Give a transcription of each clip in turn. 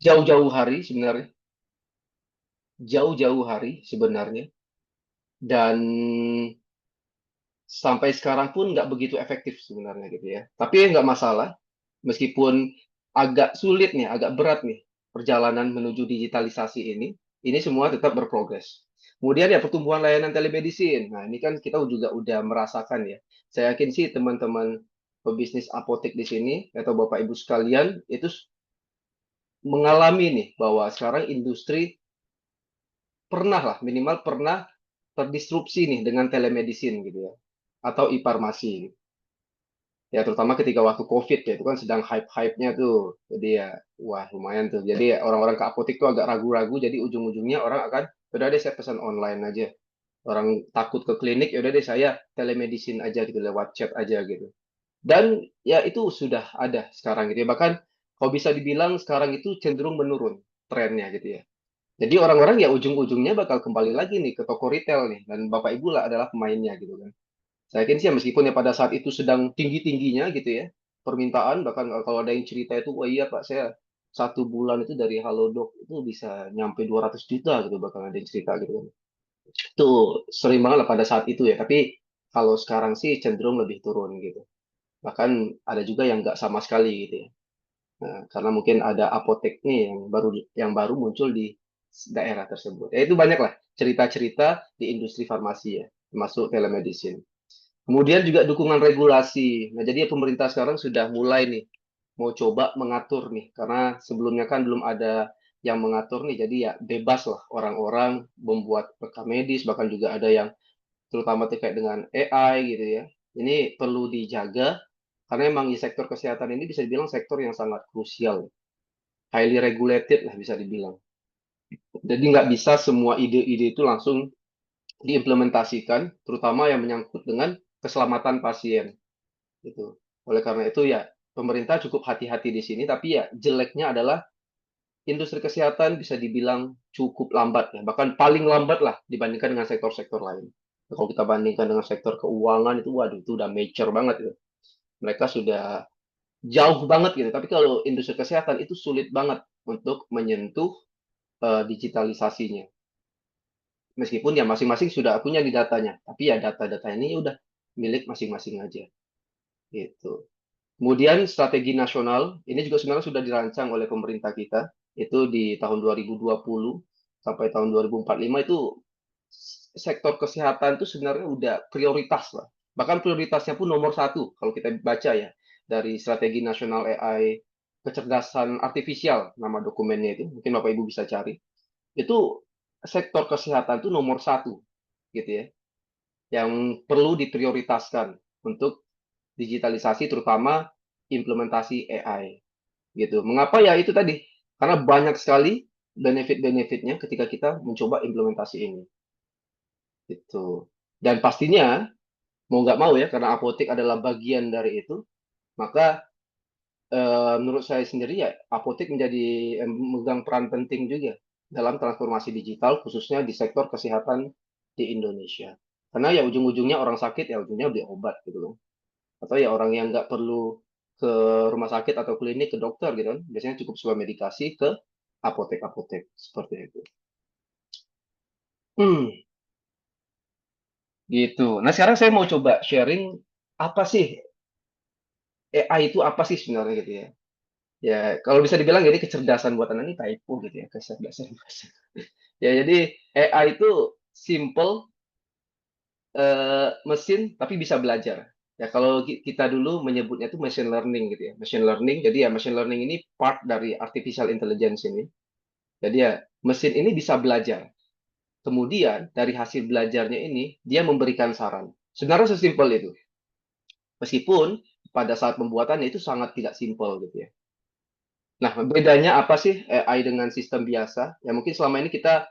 jauh-jauh hari sebenarnya, jauh-jauh hari sebenarnya, dan sampai sekarang pun nggak begitu efektif sebenarnya gitu ya. Tapi nggak masalah, meskipun agak sulit nih, agak berat nih perjalanan menuju digitalisasi ini semua tetap berprogres. Kemudian ya pertumbuhan layanan telemedicine. Nah, ini kan kita juga udah merasakan ya. Saya yakin sih teman-teman pebisnis apotek di sini atau Bapak Ibu sekalian itu mengalami nih bahwa sekarang industri pernah lah, minimal pernah terdisrupsi nih dengan telemedicine gitu ya, atau e-farmasi. Ya, terutama ketika waktu COVID ya, itu kan sedang hype-hype-nya tuh. Jadi ya, wah lumayan tuh. Jadi ya, orang-orang ke apotek tuh agak ragu-ragu, jadi ujung-ujungnya orang akan, udah deh saya pesan online aja. Orang takut ke klinik, ya udah deh saya telemedicine aja gitu, lewat chat aja gitu. Dan ya itu sudah ada sekarang gitu ya. Bahkan kalau bisa dibilang sekarang itu cenderung menurun trennya gitu ya. Jadi orang-orang ya ujung-ujungnya bakal kembali lagi nih ke toko retail nih. Dan Bapak Ibu lah adalah pemainnya gitu kan. Saya yakin sih ya, meskipun ya pada saat itu sedang tinggi-tingginya gitu ya, permintaan, bahkan kalau ada yang cerita itu, wah iya Pak, saya 1 bulan itu dari Halodoc itu bisa nyampe 200 juta gitu, bahkan ada yang cerita gitu kan. Itu sering banget lah pada saat itu ya, tapi kalau sekarang sih cenderung lebih turun gitu. Bahkan ada juga yang nggak sama sekali gitu ya. Nah, karena mungkin ada apotek nih yang baru muncul di daerah tersebut. Ya itu banyak lah cerita-cerita di industri farmasi ya, termasuk telemedicine. Kemudian juga dukungan regulasi. Nah, jadi pemerintah sekarang sudah mulai nih mau coba mengatur nih, karena sebelumnya kan belum ada yang mengatur nih, jadi ya bebas lah orang-orang membuat rekam medis, bahkan juga ada yang terutama terkait dengan AI gitu ya. Ini perlu dijaga karena emang di sektor kesehatan ini bisa dibilang sektor yang sangat krusial, highly regulated lah bisa dibilang. Jadi nggak bisa semua ide-ide itu langsung diimplementasikan, terutama yang menyangkut dengan keselamatan pasien. Gitu. Oleh karena itu ya pemerintah cukup hati-hati di sini, tapi ya jeleknya adalah industri kesehatan bisa dibilang cukup lambat ya, bahkan paling lambat lah dibandingkan dengan sektor-sektor lain. Nah, kalau kita bandingkan dengan sektor keuangan itu, waduh itu udah mature banget itu. Mereka sudah jauh banget gitu. Tapi kalau industri kesehatan itu sulit banget untuk menyentuh digitalisasinya. Meskipun ya masing-masing sudah punya di datanya, tapi ya data-data ini udah milik masing-masing aja gitu. Kemudian strategi nasional ini juga sebenarnya sudah dirancang oleh pemerintah kita itu di tahun 2020 sampai tahun 2045 itu sektor kesehatan itu sebenarnya udah prioritas lah. Bahkan prioritasnya pun nomor satu kalau kita baca ya dari strategi nasional AI kecerdasan artifisial nama dokumennya itu mungkin Bapak Ibu bisa cari itu sektor kesehatan itu nomor satu gitu ya yang perlu diprioritaskan untuk digitalisasi terutama implementasi AI gitu. Mengapa ya itu tadi? Karena banyak sekali benefit-benefitnya ketika kita mencoba implementasi ini gitu. Dan pastinya mau nggak mau ya karena apotek adalah bagian dari itu, maka menurut saya sendiri ya apotek menjadi memegang peran penting juga dalam transformasi digital khususnya di sektor kesehatan di Indonesia. Karena ya ujung-ujungnya orang sakit ya ujungnya beli obat gitu loh. Atau ya orang yang nggak perlu ke rumah sakit atau klinik ke dokter gitu kan biasanya cukup sebuah medikasi ke apotek-apotek seperti itu gitu. Nah sekarang saya mau coba sharing apa sih AI itu apa sih sebenarnya gitu ya. Ya kalau bisa dibilang jadi kecerdasan buatan ini typo gitu ya, kecerdasan bahasa. Ya jadi AI itu simple, mesin tapi bisa belajar. Ya kalau kita dulu menyebutnya itu machine learning gitu ya, machine learning. Jadi ya machine learning ini part dari artificial intelligence ini. Jadi ya mesin ini bisa belajar. Kemudian dari hasil belajarnya ini dia memberikan saran. Sebenarnya sesimpel itu. Meskipun pada saat pembuatannya itu sangat tidak simpel gitu ya. Nah, bedanya apa sih AI dengan sistem biasa? Ya mungkin selama ini kita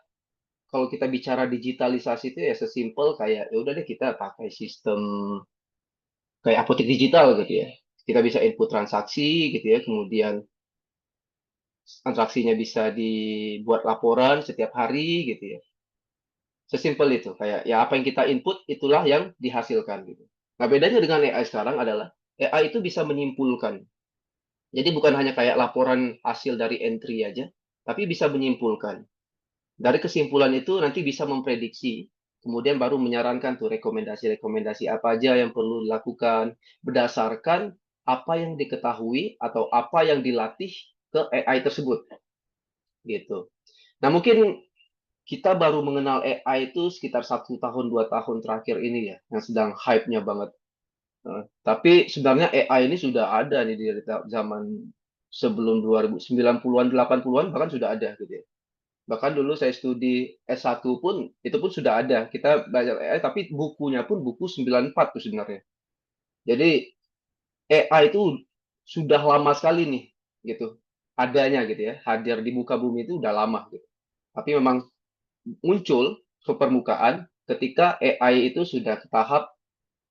kalau kita bicara digitalisasi itu ya sesimpel kayak ya udah deh kita pakai sistem kayak apotek digital gitu ya. Kita bisa input transaksi gitu ya, kemudian transaksinya bisa dibuat laporan setiap hari gitu ya. Sesimpel itu, kayak ya apa yang kita input itulah yang dihasilkan gitu. Nah, bedanya dengan AI sekarang adalah AI itu bisa menyimpulkan. Jadi bukan hanya kayak laporan hasil dari entry aja, tapi bisa menyimpulkan. Dari kesimpulan itu nanti bisa memprediksi, kemudian baru menyarankan tuh rekomendasi-rekomendasi apa aja yang perlu dilakukan berdasarkan apa yang diketahui atau apa yang dilatih ke AI tersebut, gitu. Nah, mungkin kita baru mengenal AI itu sekitar 1 tahun 2 tahun terakhir ini ya, yang sedang hype-nya banget. Tapi sebenarnya AI ini sudah ada nih dari zaman sebelum 2090-an, 80-an bahkan sudah ada gitu ya. Bahkan dulu saya studi S1 pun, itu pun sudah ada. Kita belajar AI, tapi bukunya pun buku 94 tuh sebenarnya. Jadi AI itu sudah lama sekali nih, gitu. Adanya gitu ya, hadir di muka bumi itu udah lama gitu. Tapi memang muncul ke permukaan ketika AI itu sudah ke tahap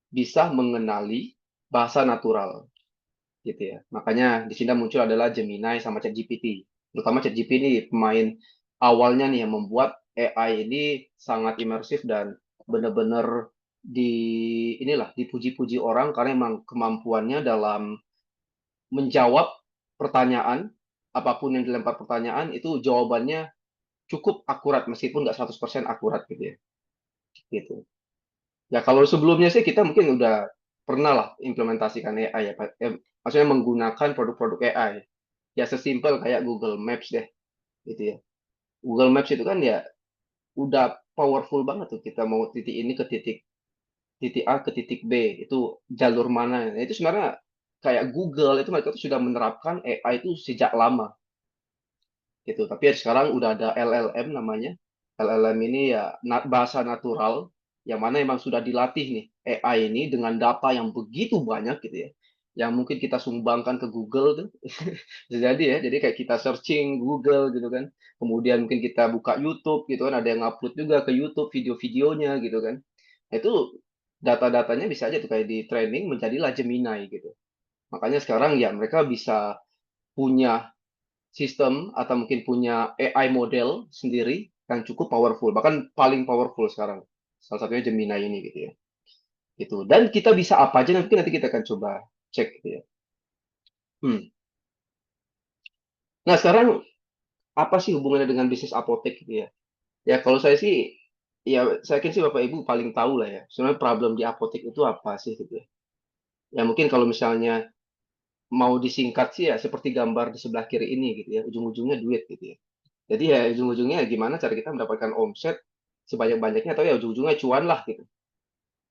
bisa mengenali bahasa natural gitu ya. Makanya di sini muncul adalah Gemini sama ChatGPT. Terutama ChatGPT ini pemain awalnya nih yang membuat AI ini sangat imersif dan benar-benar dipuji-puji orang karena memang kemampuannya dalam menjawab pertanyaan apapun yang dilempar pertanyaan itu jawabannya cukup akurat meskipun nggak 100% akurat gitu ya. Gitu. Ya kalau sebelumnya sih kita mungkin udah pernah lah implementasikan AI ya, Pak. Maksudnya menggunakan produk-produk AI. Ya sesimpel kayak Google Maps deh, gitu ya. Google Maps itu kan ya udah powerful banget tuh kita mau titik ini ke titik titik A ke titik B itu jalur mana. Nah, itu sebenarnya kayak Google itu mereka tuh sudah menerapkan AI itu sejak lama gitu. Tapi ya sekarang udah ada LLM namanya. LLM ini ya bahasa natural yang mana emang sudah dilatih nih AI ini dengan data yang begitu banyak gitu ya. Yang mungkin kita sumbangkan ke Google tuh. Bisa jadi ya. Jadi kayak kita searching Google gitu kan. Kemudian mungkin kita buka YouTube gitu kan, ada yang upload juga ke YouTube video-videonya gitu kan. Nah, itu data-datanya bisa aja tuh kayak di training menjadilah Gemini gitu. Makanya sekarang ya mereka bisa punya sistem atau mungkin punya AI model sendiri yang cukup powerful, bahkan paling powerful sekarang. Salah satunya Gemini ini gitu ya. Gitu. Dan kita bisa apa aja nanti kita akan coba cek gitu ya. Hmm. Nah, sekarang apa sih hubungannya dengan bisnis apotek gitu ya? Ya kalau saya sih ya saya yakin sih Bapak Ibu paling tahu lah ya. Sebenarnya problem di apotek itu apa sih gitu ya. Ya mungkin kalau misalnya mau disingkat sih ya seperti gambar di sebelah kiri ini gitu ya. Ujung-ujungnya duit gitu ya. Jadi ya ujung-ujungnya gimana cara kita mendapatkan omset sebanyak-banyaknya atau ya ujung-ujungnya cuan lah gitu.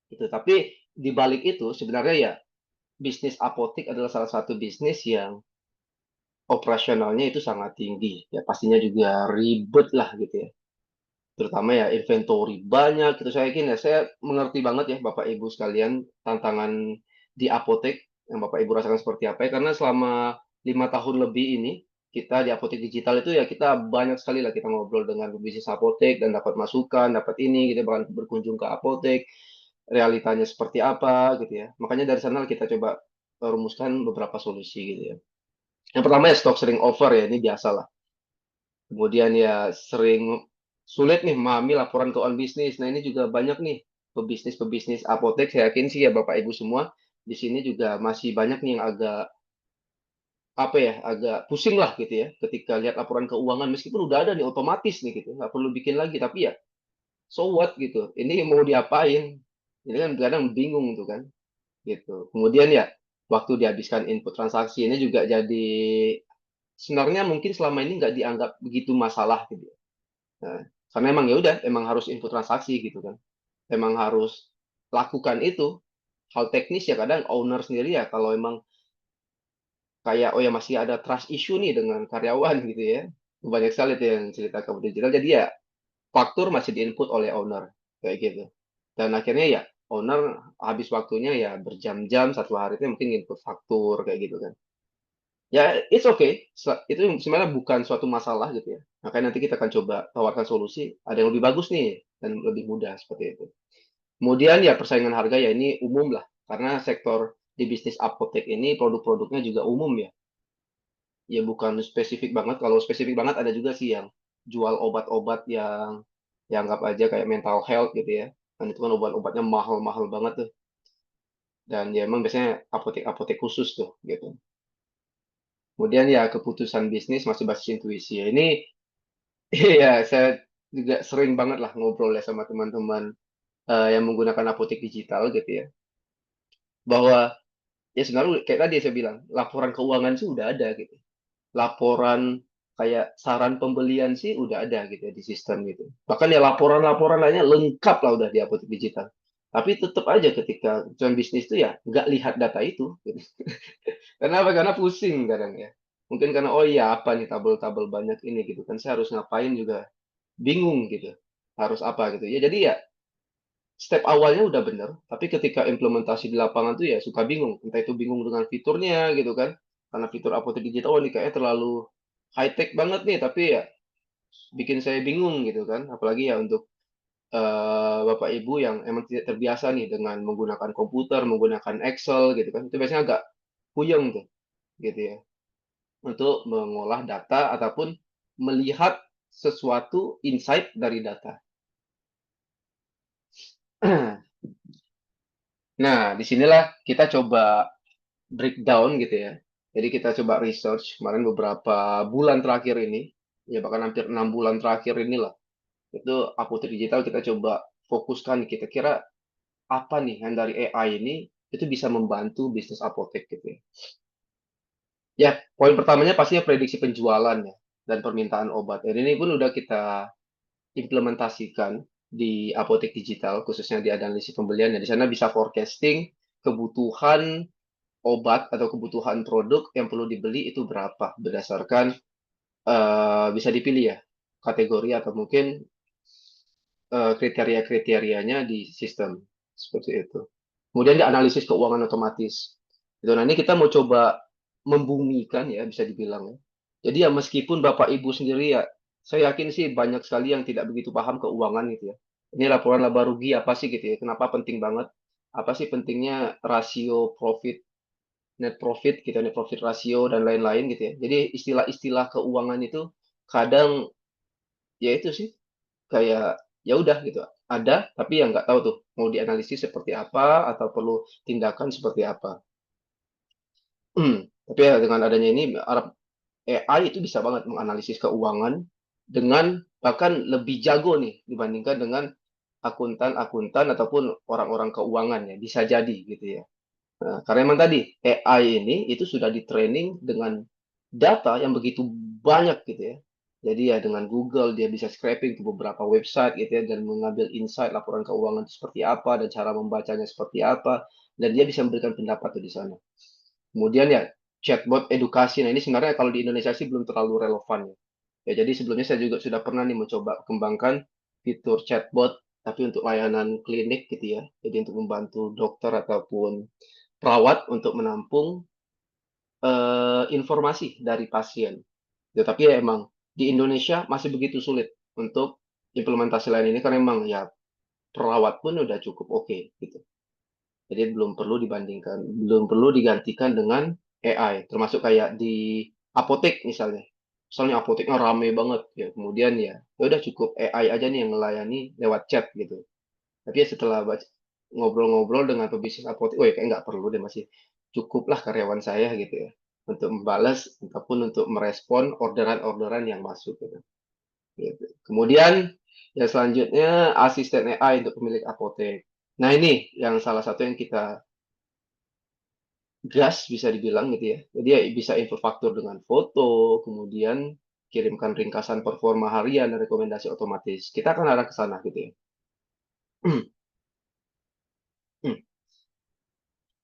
Gitu. Tapi di balik itu sebenarnya ya bisnis apotek adalah salah satu bisnis yang operasionalnya itu sangat tinggi. Ya pastinya juga ribet lah gitu ya. Terutama ya inventory banyak gitu. Saya yakin ya saya mengerti banget ya Bapak Ibu sekalian tantangan di apotek yang Bapak Ibu rasakan seperti apa ya. Karena selama 5 tahun lebih ini kita di apotek digital itu ya kita banyak sekali lah kita ngobrol dengan bisnis apotek dan dapat masukan, dapat ini, kita bahkan berkunjung ke apotek, realitanya seperti apa gitu ya. Makanya dari sana kita coba rumuskan beberapa solusi gitu ya. Yang pertama ya stock sering over ya, ini biasa lah. Kemudian ya sering sulit nih memahami laporan keuangan bisnis. Nah, ini juga banyak nih pebisnis-pebisnis apotek. Saya yakin sih ya Bapak Ibu semua di sini juga masih banyak nih yang agak apa ya, agak pusing lah gitu ya ketika lihat laporan keuangan meskipun udah ada nih otomatis nih gitu, nggak perlu bikin lagi tapi ya so what gitu. Ini mau diapain? Ini kan kadang bingung tuh kan gitu. Kemudian ya waktu dihabiskan input transaksi ini juga jadi sebenarnya mungkin selama ini nggak dianggap begitu masalah gitu. Nah, karena emang ya udah, emang harus input transaksi gitu kan. Emang harus lakukan itu. Hal teknis ya kadang owner sendiri ya kalau emang kayak oh ya masih ada trust issue nih dengan karyawan gitu ya. Banyak sekali tuh yang cerita ke digital. Jadi ya faktur masih diinput oleh owner kayak gitu. Dan akhirnya ya owner habis waktunya ya berjam-jam satu hari itu mungkin input faktur kayak gitu kan. Ya, it's okay. Itu sebenarnya bukan suatu masalah gitu ya. Makanya nanti kita akan coba tawarkan solusi. Ada yang lebih bagus nih dan lebih mudah seperti itu. Kemudian ya persaingan harga ya ini umum lah. Karena sektor di bisnis apotek ini produk-produknya juga umum ya. Ya bukan spesifik banget. Kalau spesifik banget ada juga sih yang jual obat-obat yang ya anggap aja kayak mental health gitu ya. Dan itu kan obat-obatnya mahal-mahal banget tuh. Dan ya emang biasanya apotek-apotek khusus tuh gitu. Kemudian ya keputusan bisnis masih basis intuisi. Ya, ini Iya, saya juga sering banget lah ngobrol ya sama teman-teman yang menggunakan apotek digital gitu ya, bahwa ya sebenarnya kayak tadi saya bilang, laporan keuangan sih udah ada gitu. Laporan kayak saran pembelian sih udah ada gitu ya di sistem gitu. Bahkan ya laporan-laporan lainnya lengkap lah udah di apotek digital. Tapi tetap aja ketika tujuan bisnis itu ya nggak lihat data itu. Gitu. Karena apa? Karena pusing kadang ya. Mungkin karena oh iya apa nih tabel-tabel banyak ini gitu kan saya harus ngapain juga bingung gitu. Harus apa gitu. Ya jadi ya step awalnya udah bener, tapi ketika implementasi di lapangan tuh ya suka bingung. Entah itu bingung dengan fiturnya gitu kan. Karena fitur apotek digital oh, ini kayaknya terlalu high tech banget nih, tapi ya bikin saya bingung gitu kan. Apalagi ya untuk Bapak Ibu yang emang tidak terbiasa nih dengan menggunakan komputer, menggunakan Excel gitu kan. Itu biasanya agak puyeng tuh gitu ya. Untuk mengolah data ataupun melihat sesuatu insight dari data. Nah, disinilah kita coba breakdown gitu ya. Jadi kita coba research kemarin beberapa bulan terakhir ini, ya bahkan hampir 6 bulan terakhir inilah, itu apotek digital kita coba fokuskan kita kira apa nih yang dari AI ini itu bisa membantu bisnis apotek gitu ya. Ya, poin pertamanya pastinya prediksi penjualan ya dan permintaan obat. Dan ini pun udah kita implementasikan di apotek digital, khususnya di analisis pembelian. Di sana bisa forecasting kebutuhan obat atau kebutuhan produk yang perlu dibeli itu berapa berdasarkan bisa dipilih ya kategori atau mungkin kriteria-kriterianya di sistem seperti itu. Kemudian di analisis keuangan otomatis. Itu nanti kita mau coba membumikan ya bisa dibilang ya. Jadi ya meskipun Bapak Ibu sendiri ya saya yakin sih banyak sekali yang tidak begitu paham keuangan gitu ya. Ini laporan laba rugi apa sih gitu ya? Kenapa penting banget? Apa sih pentingnya rasio profit, net profit gitu, net profit ratio dan lain-lain gitu ya. Jadi istilah-istilah keuangan itu kadang ya itu sih kayak ya udah gitu ada tapi yang nggak tahu tuh mau dianalisis seperti apa atau perlu tindakan seperti apa. Tapi ya dengan adanya ini Arab AI itu bisa banget menganalisis keuangan dengan bahkan lebih jago nih dibandingkan dengan akuntan-akuntan ataupun orang-orang keuangan ya bisa jadi gitu ya. Nah, karena emang tadi AI ini itu sudah di-training dengan data yang begitu banyak gitu ya. Jadi ya dengan Google dia bisa scraping ke beberapa website gitu ya dan mengambil insight laporan keuangan itu seperti apa dan cara membacanya seperti apa dan dia bisa memberikan pendapat tuh di sana. Kemudian ya chatbot edukasi. Nah ini sebenarnya kalau di Indonesia sih belum terlalu relevan ya. Ya jadi sebelumnya saya juga sudah pernah nih mencoba kembangkan fitur chatbot tapi untuk layanan klinik gitu ya. Jadi untuk membantu dokter ataupun perawat untuk menampung informasi dari pasien. Ya, tapi ya emang di Indonesia masih begitu sulit untuk implementasi lain ini karena emang ya perawat pun udah cukup oke gitu. Jadi belum perlu dibandingkan, belum perlu digantikan dengan AI. Termasuk kayak di apotek misalnya. Misalnya apoteknya rame banget ya, kemudian ya udah cukup AI aja nih yang melayani lewat chat gitu. Tapi ya setelah ngobrol-ngobrol dengan pebisnis apotek, oh ya kayak nggak perlu deh masih cukuplah karyawan saya gitu ya untuk membalas ataupun untuk merespon orderan-orderan yang masuk gitu. Gitu. Kemudian yang selanjutnya asisten AI untuk pemilik apotek. Nah ini yang salah satu yang kita gas bisa dibilang gitu ya. Jadi ya bisa info faktur dengan foto, kemudian kirimkan ringkasan performa harian dan rekomendasi otomatis. Kita akan arah ke sana gitu ya.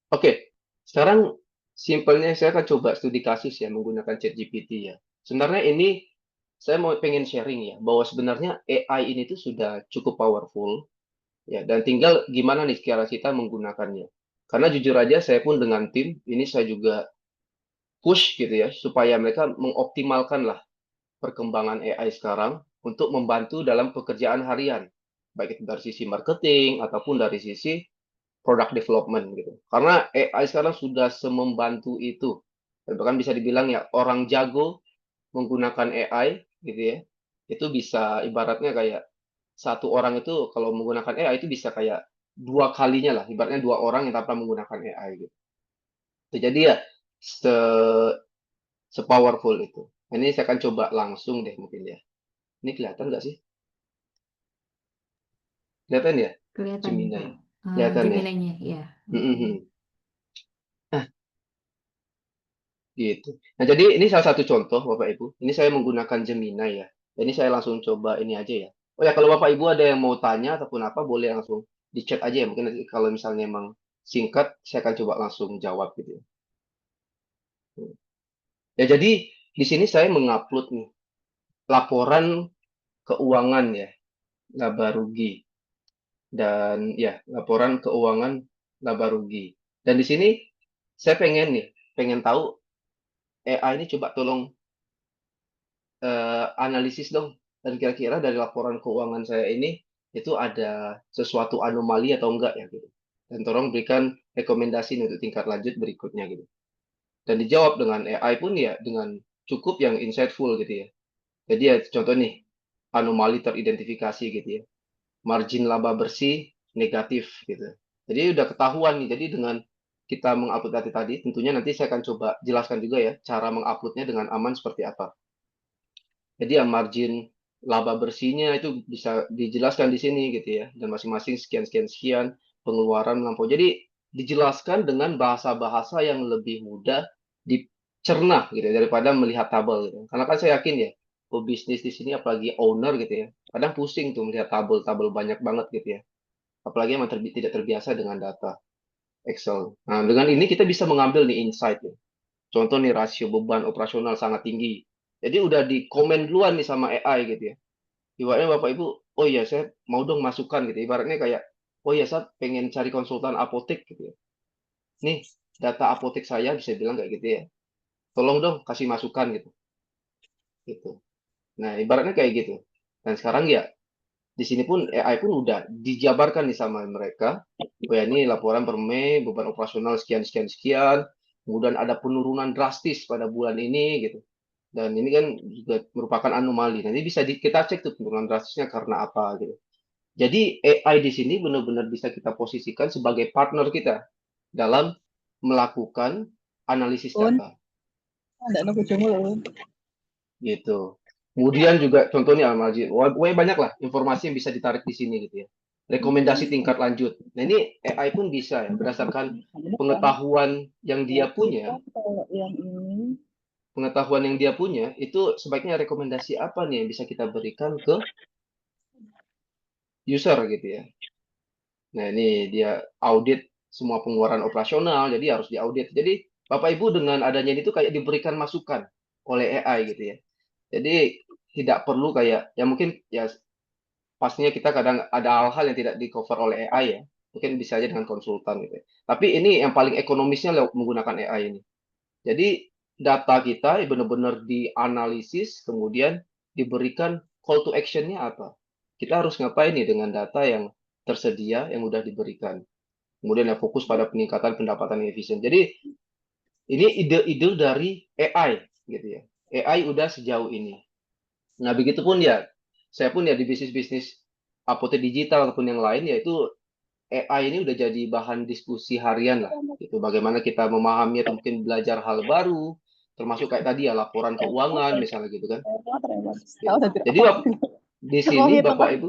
Oke, sekarang simpelnya saya akan coba studi kasus ya menggunakan ChatGPT ya. Sebenarnya ini saya mau pengen sharing ya bahwa sebenarnya AI ini tuh sudah cukup powerful ya dan tinggal gimana nih cara kita menggunakannya. Karena jujur aja saya pun dengan tim ini saya juga push gitu ya supaya mereka mengoptimalkan lah perkembangan AI sekarang untuk membantu dalam pekerjaan harian baik itu dari sisi marketing ataupun dari sisi product development gitu. Karena AI sekarang sudah semembantu itu. Dan bahkan bisa dibilang ya orang jago menggunakan AI gitu ya. Itu bisa ibaratnya kayak satu orang itu kalau menggunakan AI itu bisa kayak dua kalinya lah. Ibaratnya dua orang yang tanpa menggunakan AI gitu. Jadi ya se, se powerful itu. Ini saya akan coba langsung deh mungkin ya. Ini kelihatan nggak sih? Kelihatan ya? Kelihatan nih, Gemini. Kak. Kelihatan ya? Gemini-nya, ya. Oke. Nah, gitu. Nah, jadi ini salah satu contoh, Bapak Ibu. Ini saya menggunakan Gemini ya. Ini saya langsung coba ini aja ya. Oh ya, kalau Bapak Ibu ada yang mau tanya ataupun apa, boleh langsung di chat aja ya. Mungkin nanti kalau misalnya emang singkat, saya akan coba langsung jawab gitu ya. Ya, jadi di sini saya mengupload nih laporan keuangan ya, laba rugi. Dan ya, laporan keuangan laba rugi. Dan di sini saya pengen nih, pengen tahu AI ini coba tolong analisis dong. Dan kira-kira dari laporan keuangan saya ini itu ada sesuatu anomali atau enggak ya gitu. Dan tolong berikan rekomendasi untuk tingkat lanjut berikutnya gitu. Dan dijawab dengan AI pun ya dengan cukup yang insightful gitu ya. Jadi ya contoh nih, anomali teridentifikasi gitu ya. Margin laba bersih negatif gitu. Jadi udah ketahuan nih. Jadi dengan kita mengupload data tadi, tentunya nanti saya akan coba jelaskan juga ya cara menguploadnya dengan aman seperti apa. Jadi yang margin laba bersihnya itu bisa dijelaskan di sini gitu ya. Dan masing-masing sekian sekian sekian pengeluaran melampau. Jadi dijelaskan dengan bahasa-bahasa yang lebih mudah dicerna gitu ya, daripada melihat tabel gitu. Karena kan saya yakin ya, pebisnis di sini apalagi owner gitu ya. Kadang pusing tuh melihat tabel-tabel banyak banget gitu ya. Apalagi yang tidak terbiasa dengan data Excel. Nah, dengan ini kita bisa mengambil nih insight ya. Contoh nih rasio beban operasional sangat tinggi. Jadi udah di komen duluan nih sama AI gitu ya. Ibaratnya Bapak Ibu, oh iya saya mau dong masukan gitu. Ibaratnya kayak, oh iya saya pengen cari konsultan apotek gitu ya. Nih data apotek saya bisa bilang kayak gitu ya. Tolong dong kasih masukan gitu. Gitu. Nah ibaratnya kayak gitu. Dan sekarang ya di sini pun AI pun udah dijabarkan nih sama mereka. Oh ya ini laporan per Mei beban operasional sekian sekian sekian. Kemudian ada penurunan drastis pada bulan ini gitu. Dan ini kan juga merupakan anomali. Nanti bisa kita cek tuh penurunan drastisnya karena apa gitu. Jadi AI di sini benar-benar bisa kita posisikan sebagai partner kita dalam melakukan analisis Un, data ada nunggu jumlah. gitu. Kemudian juga contohnya Almarji, banyak lah informasi yang bisa ditarik di sini gitu ya. Rekomendasi tingkat lanjut. Nah ini AI pun bisa ya berdasarkan pengetahuan yang dia punya, Kalau yang ini, pengetahuan yang dia punya itu sebaiknya rekomendasi apa nih yang bisa kita berikan ke user gitu ya. Nah, ini dia audit semua pengeluaran operasional, jadi harus diaudit. Jadi, Bapak Ibu dengan adanya ini tuh kayak diberikan masukan oleh AI gitu ya. Jadi, tidak perlu kayak, ya mungkin ya pastinya kita kadang ada hal-hal yang tidak di-cover oleh AI ya. Mungkin bisa aja dengan konsultan gitu ya. Tapi ini yang paling ekonomisnya menggunakan AI ini. Jadi, data kita benar-benar dianalisis, kemudian diberikan call to action-nya apa. Kita harus ngapain nih dengan data yang tersedia, yang udah diberikan. Kemudian ya fokus pada peningkatan pendapatan yang efisien. Jadi ini ide-ide dari AI gitu ya. AI udah sejauh ini. Nah, begitupun ya saya pun ya di bisnis-bisnis apotek digital ataupun yang lain yaitu AI ini udah jadi bahan diskusi harian lah gitu. Bagaimana kita memahami atau mungkin belajar hal baru termasuk kayak tadi ya laporan keuangan misalnya gitu kan. tahu Gitu. dari Jadi apa? di Oh sini gitu Bapak kan. Ibu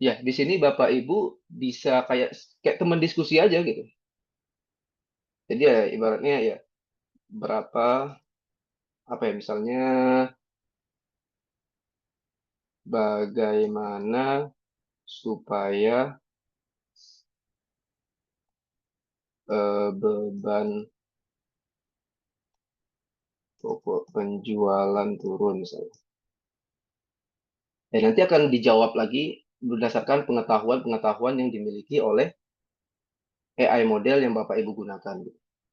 ya di sini Bapak Ibu bisa kayak kayak teman diskusi aja gitu. Jadi ya ibaratnya ya berapa apa ya misalnya bagaimana supaya beban pokok penjualan turun misalnya. Dan nanti akan dijawab lagi berdasarkan pengetahuan-pengetahuan yang dimiliki oleh AI model yang Bapak Ibu gunakan.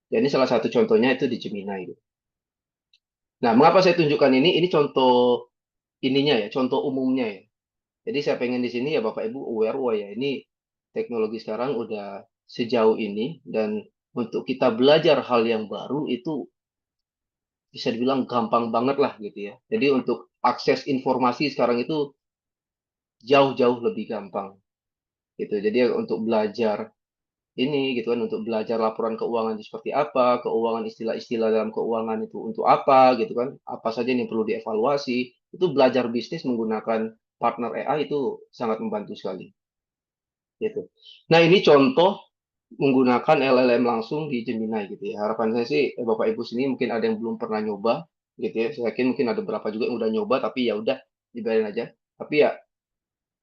Jadi salah satu contohnya itu di Gemini. Nah, mengapa saya tunjukkan ini? Ini contoh ininya ya, contoh umumnya ya. Jadi saya pengen di sini ya Bapak Ibu aware wah ya ini teknologi sekarang udah sejauh ini dan untuk kita belajar hal yang baru itu bisa dibilang gampang banget lah gitu ya. Jadi untuk akses informasi sekarang itu jauh-jauh lebih gampang gitu. Jadi untuk belajar ini gitu kan untuk belajar laporan keuangan itu seperti apa, keuangan istilah-istilah dalam keuangan itu untuk apa gitu kan, apa saja yang perlu dievaluasi, itu belajar bisnis menggunakan partner AI itu sangat membantu sekali. Gitu. Nah, ini contoh menggunakan LLM langsung di Gemini gitu ya. Harapan saya sih Bapak Ibu sini mungkin ada yang belum pernah nyoba gitu ya. Saya yakin mungkin ada beberapa juga yang udah nyoba tapi ya udah dibiarin aja. Tapi ya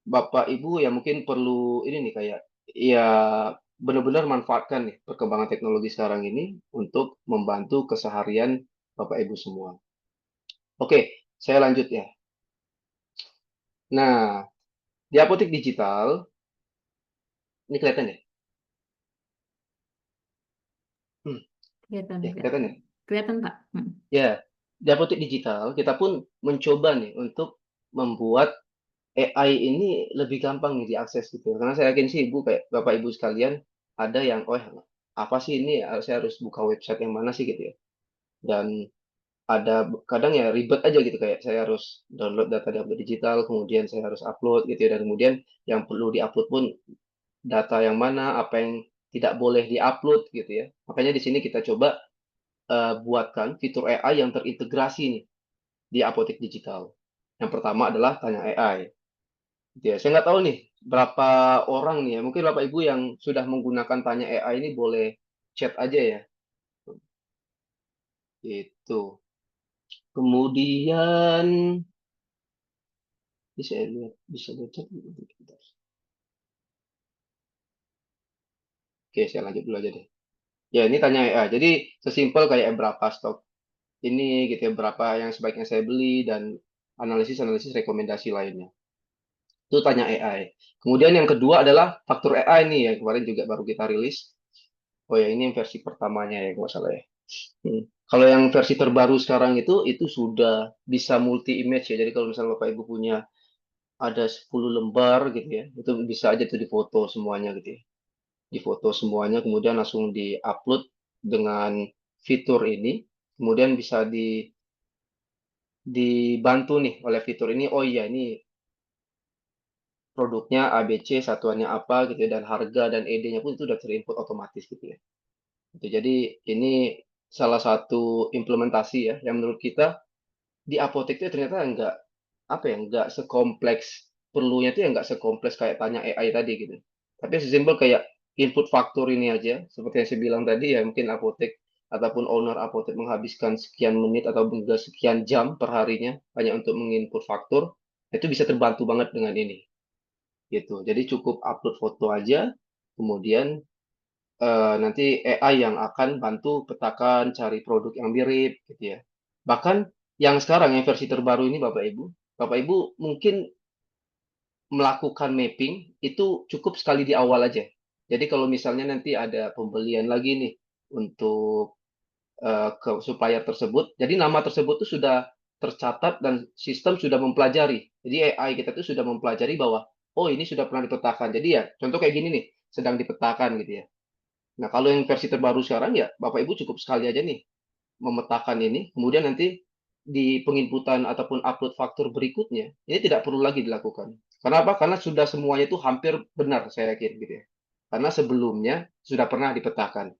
Bapak Ibu ya mungkin perlu ini nih kayak ya benar-benar manfaatkan nih perkembangan teknologi sekarang ini untuk membantu keseharian Bapak Ibu semua. Oke, saya lanjut ya. Nah, di apotek digital ini kelihatan ya? Hmm, Kelihatan, ya kelihatan. kelihatan ya? Kelihatan, Pak. Ya, di apotek digital kita pun mencoba nih untuk membuat AI ini lebih gampang nih diakses gitu. Karena saya yakin sih Ibu kayak Bapak Ibu sekalian ada yang oh apa sih ini saya harus buka website yang mana sih gitu ya. Dan ada kadang ya ribet aja gitu kayak saya harus download data di upload digital, kemudian saya harus upload gitu ya dan kemudian yang perlu diupload pun data yang mana, apa yang tidak boleh diupload gitu ya. Makanya di sini kita coba buatkan fitur AI yang terintegrasi nih di apotek digital. Yang pertama adalah Tanya AI. Gitu ya. Saya nggak tahu nih berapa orang nih ya. Mungkin Bapak Ibu yang sudah menggunakan Tanya AI ini boleh chat aja ya. Itu. Kemudian bisa lihat chat. Oke, saya lanjut dulu aja deh. Ya, ini Tanya AI. Jadi sesimpel kayak berapa stok ini gitu ya, berapa yang sebaiknya saya beli dan analisis-analisis rekomendasi lainnya. Itu Tanya AI. Kemudian yang kedua adalah Faktur AI nih yang kemarin juga baru kita rilis. Oh ya, ini yang versi pertamanya ya, kalau nggak salah ya. Kalau yang versi terbaru sekarang itu sudah bisa multi image ya. Jadi kalau misalnya Bapak Ibu punya ada 10 lembar gitu ya, itu bisa aja tuh difoto semuanya gitu ya. Difoto semuanya kemudian langsung di-upload dengan fitur ini. Kemudian bisa dibantu nih oleh fitur ini. Oh iya, ini produknya ABC, satuannya apa gitu ya, dan harga dan ED-nya pun itu udah terinput otomatis gitu ya. Gitu. Jadi ini salah satu implementasi ya yang menurut kita di apotek itu ternyata nggak apa ya nggak sekompleks perlunya itu ya nggak sekompleks kayak Tanya AI tadi gitu. Tapi sesimpel kayak input faktur ini aja seperti yang saya bilang tadi ya mungkin apotek ataupun owner apotek menghabiskan sekian menit atau hingga sekian jam per harinya hanya untuk menginput faktur itu bisa terbantu banget dengan ini gitu. Jadi cukup upload foto aja kemudian nanti AI yang akan bantu petakan, cari produk yang mirip, gitu ya. Bahkan yang sekarang yang versi terbaru ini Bapak Ibu mungkin melakukan mapping itu cukup sekali di awal aja. Jadi kalau misalnya nanti ada pembelian lagi nih untuk ke supplier tersebut, jadi nama tersebut tuh sudah tercatat dan sistem sudah mempelajari. Jadi AI kita tuh sudah mempelajari bahwa oh ini sudah pernah dipetakan. Jadi ya contoh kayak gini nih, sedang dipetakan gitu ya. Nah, kalau yang versi terbaru sekarang ya Bapak Ibu cukup sekali aja nih memetakan ini, kemudian nanti di penginputan ataupun upload faktur berikutnya, ini tidak perlu lagi dilakukan. Kenapa? Karena sudah semuanya itu hampir benar saya yakin gitu ya. Karena sebelumnya sudah pernah dipetakan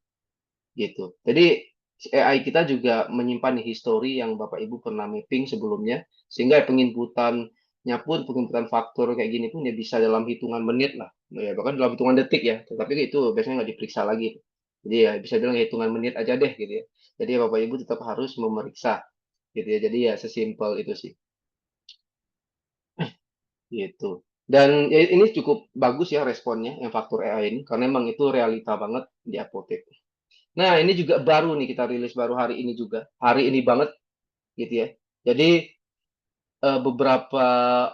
gitu. Jadi AI kita juga menyimpan histori yang Bapak Ibu pernah mapping sebelumnya sehingga penginputannya pun penginputan faktur kayak gini pun ya bisa dalam hitungan menit lah. Ya, bahkan dalam hitungan detik ya. Tetapi itu biasanya nggak diperiksa lagi. Jadi ya bisa bilang hitungan menit aja deh gitu ya. Jadi Bapak Ibu tetap harus memeriksa gitu ya. Jadi ya sesimpel itu sih gitu. Dan ya, ini cukup bagus ya responnya yang faktur AI ini karena memang itu realita banget di apotek. Nah, ini juga baru nih kita rilis baru hari ini juga. Hari ini banget gitu ya. Jadi beberapa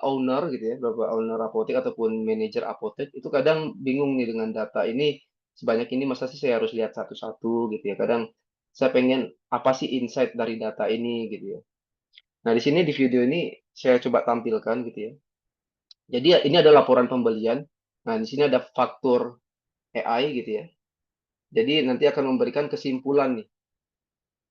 owner gitu ya, beberapa owner apotek ataupun manajer apotek itu kadang bingung nih dengan data ini sebanyak ini masa sih saya harus lihat satu-satu gitu ya. Kadang saya pengen apa sih insight dari data ini gitu ya. Nah, di sini di video ini saya coba tampilkan gitu ya. Jadi ya, ini ada laporan pembelian. Nah, di sini ada faktur AI gitu ya. Jadi nanti akan memberikan kesimpulan nih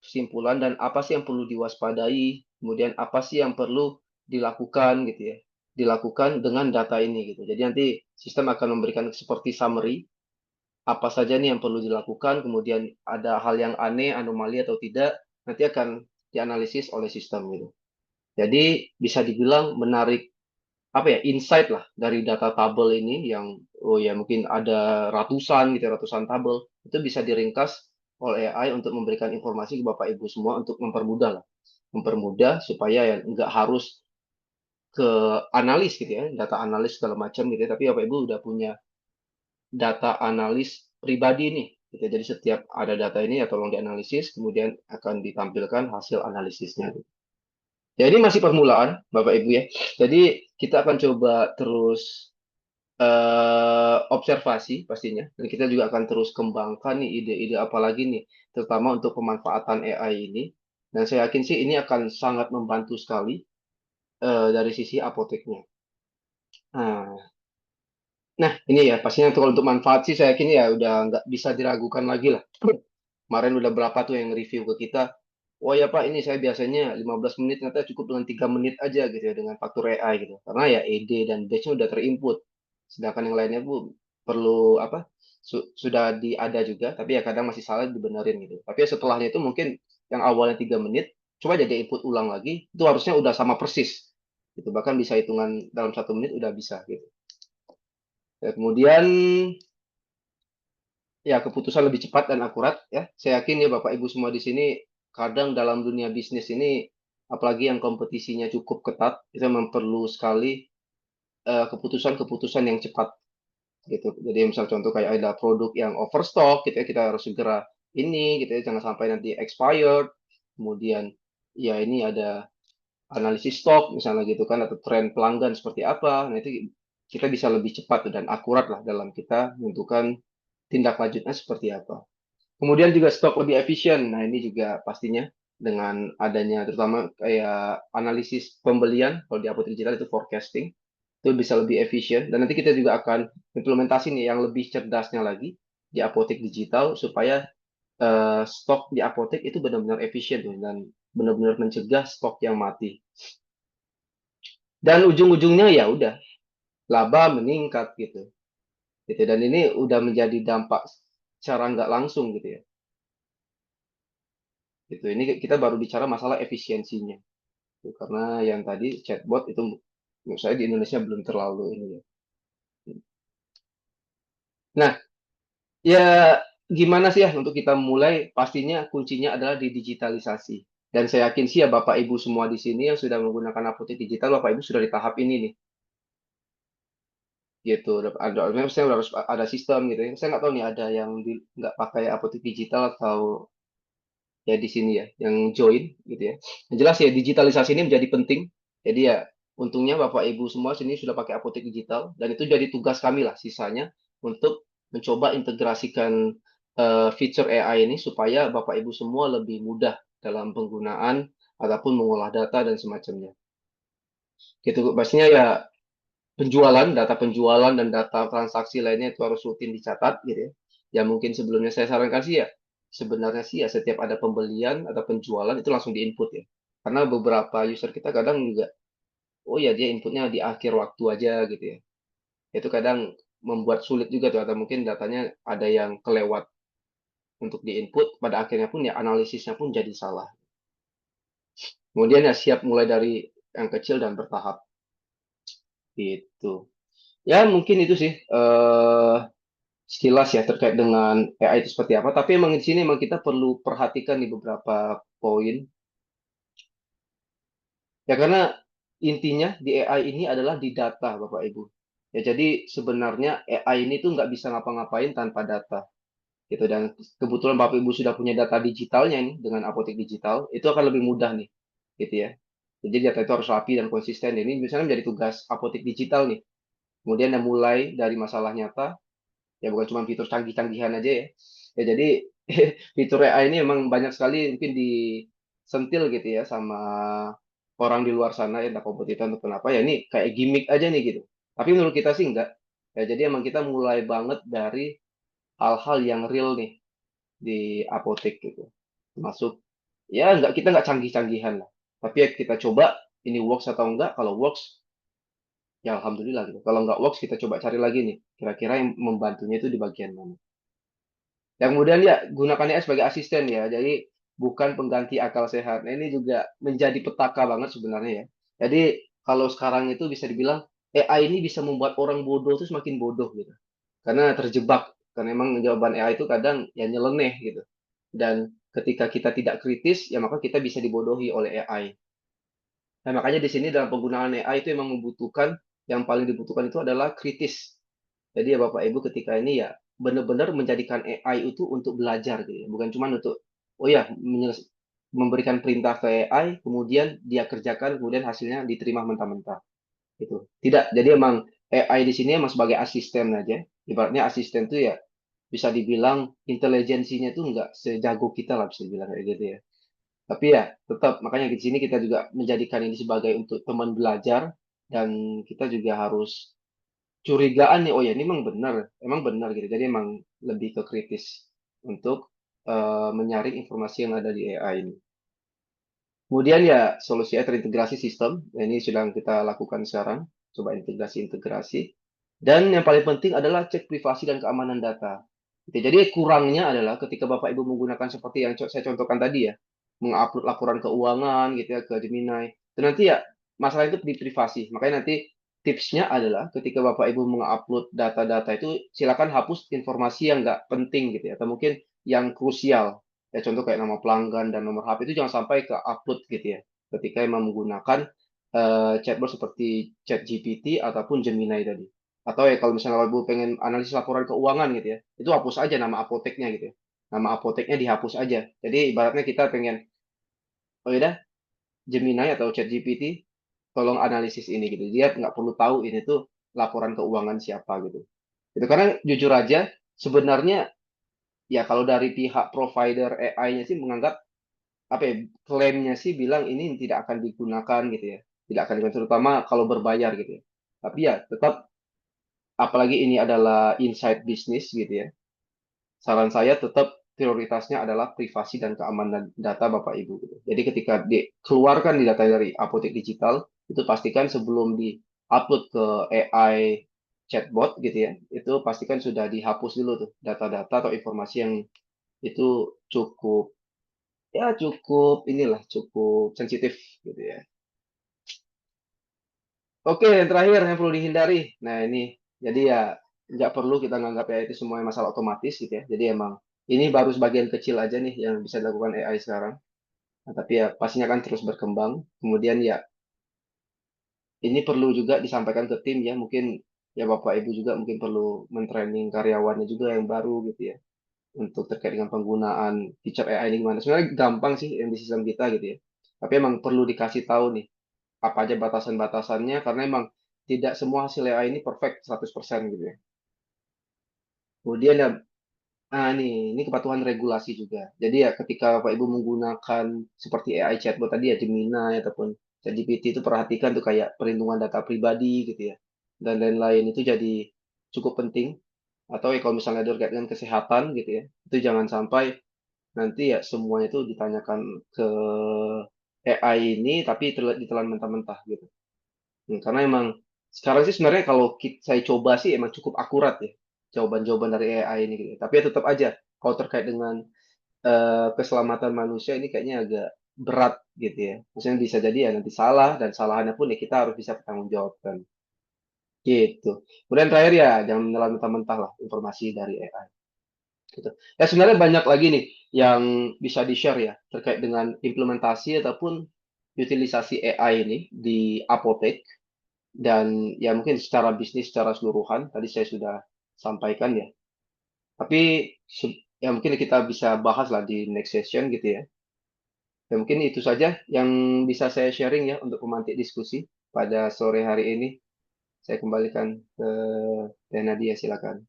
kesimpulan dan apa sih yang perlu diwaspadai, kemudian apa sih yang perlu dilakukan gitu ya. Dilakukan dengan data ini gitu. Jadi nanti sistem akan memberikan seperti summary apa saja nih yang perlu dilakukan, kemudian ada hal yang aneh, anomali atau tidak, nanti akan dianalisis oleh sistem gitu. Jadi bisa dibilang menarik apa ya, insight lah dari data tabel ini yang oh ya mungkin ada ratusan gitu, ratusan tabel. Itu bisa diringkas oleh AI untuk memberikan informasi ke Bapak Ibu semua untuk mempermudah lah. Mempermudah supaya ya nggak harus ke analis gitu ya, data analis segala macam gitu ya, tapi Bapak Ibu udah punya data analis pribadi nih gitu. Jadi setiap ada data ini ya tolong dianalisis, kemudian akan ditampilkan hasil analisisnya. Ya ini masih permulaan Bapak Ibu ya. Jadi kita akan coba terus observasi pastinya, dan kita juga akan terus kembangkan nih ide-ide apa lagi nih, terutama untuk pemanfaatan AI ini. Dan saya yakin sih ini akan sangat membantu sekali dari sisi apoteknya. Nah, nah, ini ya pastinya kalau untuk manfaat sih saya yakin ya udah nggak bisa diragukan lagi lah. Kemarin udah berapa tuh yang review ke kita. Oh ya Pak, ini saya biasanya 15 menit, ternyata cukup dengan 3 menit aja gitu ya dengan faktur AI gitu. Karena ya ED dan batch-nya udah terinput. Sedangkan yang lainnya Bu perlu apa? Sudah diada juga, tapi ya kadang masih salah dibenerin gitu. Tapi ya setelahnya itu mungkin yang awalnya 3 menit, coba jadi input ulang lagi, itu harusnya udah sama persis. Gitu. Bahkan bisa hitungan dalam 1 menit udah bisa gitu. Ya, kemudian ya keputusan lebih cepat dan akurat ya. Saya yakin ya Bapak Ibu semua di sini kadang dalam dunia bisnis ini apalagi yang kompetisinya cukup ketat, kita perlu sekali keputusan-keputusan yang cepat gitu. Jadi misal contoh kayak ada produk yang overstock gitu ya, kita harus segera ini gitu ya, jangan sampai nanti expired. Kemudian ya ini ada analisis stok misalnya gitu kan, atau tren pelanggan seperti apa. Nah itu kita bisa lebih cepat dan akurat lah dalam kita menentukan tindak lanjutnya seperti apa. Kemudian juga stok lebih efisien. Nah, ini juga pastinya dengan adanya terutama kayak analisis pembelian, kalau di apotek digital itu forecasting, itu bisa lebih efisien. Dan nanti kita juga akan implementasi nih yang lebih cerdasnya lagi di apotek digital supaya stok di apotek itu benar-benar efisien tuh, dan benar-benar mencegah stok yang mati. Dan ujung-ujungnya ya udah laba meningkat gitu. Gitu. Dan ini udah menjadi dampak secara nggak langsung gitu ya. Gitu. Ini kita baru bicara masalah efisiensinya. Gitu. Karena yang tadi chatbot itu menurut saya di Indonesia belum terlalu ini ya. Nah, ya gimana sih ya untuk kita mulai? Pastinya kuncinya adalah di digitalisasi. Dan saya yakin sih ya Bapak Ibu semua di sini yang sudah menggunakan apotek digital, Bapak Ibu sudah di tahap ini nih. Gitu. Saya harus ada sistem gitu ya. Saya nggak tahu nih ada yang nggak pakai apotek digital atau ya di sini ya, yang join gitu ya. Yang jelas ya digitalisasi ini menjadi penting. Jadi ya untungnya Bapak Ibu semua sini sudah pakai apotek digital dan itu jadi tugas kami lah sisanya untuk mencoba integrasikan fitur AI ini supaya Bapak Ibu semua lebih mudah dalam penggunaan ataupun mengolah data dan semacamnya. Gitu pastinya ya penjualan, data penjualan dan data transaksi lainnya itu harus rutin dicatat gitu ya. Ya mungkin sebelumnya saya sarankan sih ya, sebenarnya sih ya setiap ada pembelian atau penjualan itu langsung diinput ya. Karena beberapa user kita kadang juga, oh ya dia inputnya di akhir waktu aja gitu ya. Itu kadang membuat sulit juga tuh, atau mungkin datanya ada yang kelewat untuk diinput, pada akhirnya pun ya analisisnya pun jadi salah. Kemudian ya siap mulai dari yang kecil dan bertahap gitu. Ya mungkin itu sih sekilas ya terkait dengan AI itu seperti apa. Tapi emang di sini emang kita perlu perhatikan di beberapa poin. Ya karena intinya di AI ini adalah di data, Bapak Ibu. Ya jadi sebenarnya AI ini tuh nggak bisa ngapa-ngapain tanpa data. Gitu. Dan kebetulan Bapak Ibu sudah punya data digitalnya nih dengan apotek digital, itu akan lebih mudah nih. Gitu ya. Jadi data itu harus rapi dan konsisten. Ini misalnya menjadi tugas apotek digital nih. Kemudian yang mulai dari masalah nyata, ya bukan cuma fitur canggih-canggihan aja ya. Ya jadi fitur AI ini memang banyak sekali mungkin disentil gitu ya sama orang di luar sana ya, entah kompetitor atau kenapa ya, ini kayak gimmick aja nih gitu. Tapi menurut kita sih enggak. Ya jadi emang kita mulai banget dari hal-hal yang real nih di apotek gitu. Termasuk ya enggak, kita enggak canggih-canggihan lah. Tapi ya kita coba ini works atau enggak. Kalau works ya alhamdulillah gitu. Kalau nggak works kita coba cari lagi nih. Kira-kira yang membantunya itu di bagian mana. Yang kemudian ya gunakan AI sebagai asisten ya. Jadi bukan pengganti akal sehat. Nah, ini juga menjadi petaka banget sebenarnya ya. Jadi kalau sekarang itu bisa dibilang AI ini bisa membuat orang bodoh itu semakin bodoh gitu. Karena terjebak. Karena memang jawaban AI itu kadang ya nyeleneh gitu. Dan ketika kita tidak kritis, ya maka kita bisa dibodohi oleh AI. Nah, makanya di sini dalam penggunaan AI itu memang membutuhkan, yang paling dibutuhkan itu adalah kritis. Jadi ya Bapak Ibu ketika ini ya benar-benar menjadikan AI itu untuk belajar gitu ya, bukan cuma untuk oh ya memberikan perintah ke AI, kemudian dia kerjakan, kemudian hasilnya diterima mentah-mentah gitu. Tidak, jadi emang AI di sini emang sebagai asisten aja. Ibaratnya asisten itu ya bisa dibilang intelijensinya itu nggak sejago kita lah bisa dibilang kayak gitu ya. Tapi ya tetap makanya di sini kita juga menjadikan ini sebagai untuk teman belajar dan kita juga harus curigaan nih, oh ya ini emang benar gitu. Jadi emang lebih ke kritis untuk menyaring informasi yang ada di AI ini. Kemudian ya solusinya terintegrasi sistem. Nah, ini sedang kita lakukan sekarang. Coba integrasi-integrasi. Dan yang paling penting adalah cek privasi dan keamanan data. Gitu. Jadi kurangnya adalah ketika Bapak Ibu menggunakan seperti yang saya contohkan tadi ya, mengupload laporan keuangan gitu ya ke Gemini. Dan nanti ya masalah itu di privasi. Makanya nanti tipsnya adalah ketika Bapak Ibu mengupload data-data itu silakan hapus informasi yang nggak penting gitu ya, atau mungkin yang krusial. Ya contoh kayak nama pelanggan dan nomor HP itu jangan sampai ke upload gitu ya. Ketika emang menggunakan chatbot seperti ChatGPT ataupun Gemini tadi. Atau ya kalau misalnya Ibu pengen analisis laporan keuangan gitu ya, itu hapus aja nama apoteknya gitu ya. Nama apoteknya dihapus aja. Jadi ibaratnya kita pengen, oh ya Gemini atau ChatGPT, tolong analisis ini gitu. Dia nggak perlu tahu ini tuh laporan keuangan siapa gitu. Itu karena jujur aja sebenarnya ya kalau dari pihak provider AI-nya sih menganggap apa ya klaimnya sih bilang ini tidak akan digunakan gitu ya, tidak akan digunakan terutama kalau berbayar gitu ya. Tapi ya tetap apalagi ini adalah inside business gitu ya. Saran saya tetap prioritasnya adalah privasi dan keamanan data Bapak Ibu gitu. Jadi ketika dikeluarkan di data dari apotek digital itu pastikan sebelum di-upload ke AI chatbot gitu ya, itu pastikan sudah dihapus dulu tuh data-data atau informasi yang itu cukup sensitif gitu ya. Oke, yang terakhir yang perlu dihindari. Nah, ini jadi ya nggak perlu kita nganggap ya itu semuanya masalah otomatis gitu ya. Jadi emang ini baru sebagian kecil aja nih yang bisa dilakukan AI sekarang. Nah, tapi ya pastinya akan terus berkembang. Kemudian ya ini perlu juga disampaikan ke tim ya. Mungkin ya Bapak Ibu juga mungkin perlu mentraining karyawannya juga yang baru gitu ya. Untuk terkait dengan penggunaan feature AI ini gimana. Sebenarnya gampang sih yang di sistem kita gitu ya. Tapi emang perlu dikasih tahu nih apa aja batasan-batasannya karena emang tidak semua hasil AI ini perfect 100% gitu ya. Kemudian ya, ini kepatuhan regulasi juga. Jadi ya ketika Bapak Ibu menggunakan seperti AI chatbot tadi ya Gemini ataupun ChatGPT itu perhatikan tuh kayak perlindungan data pribadi gitu ya. Dan lain-lain itu jadi cukup penting. Atau ya kalau misalnya terkait dengan kesehatan gitu ya, itu jangan sampai nanti ya semuanya itu ditanyakan ke AI ini tapi ditelan mentah-mentah gitu. Karena emang sekarang sih sebenarnya kalau saya coba sih emang cukup akurat ya jawaban-jawaban dari AI ini gitu. Tapi ya tetap aja kalau terkait dengan keselamatan manusia ini kayaknya agak berat gitu ya. Maksudnya bisa jadi ya nanti salah dan salahannya pun ya kita harus bisa bertanggung gitu. Kemudian terakhir ya jangan menelan mentah-mentah lah informasi dari AI. Gitu. Ya sebenarnya banyak lagi nih yang bisa di-share ya terkait dengan implementasi ataupun utilisasi AI ini di apotek. Dan ya mungkin secara bisnis secara keseluruhan tadi saya sudah sampaikan ya. Tapi ya mungkin kita bisa bahas lah di next session gitu ya. Dan mungkin itu saja yang bisa saya sharing ya untuk pemantik diskusi pada sore hari ini. Saya kembalikan ke Teh Nadia, silakan.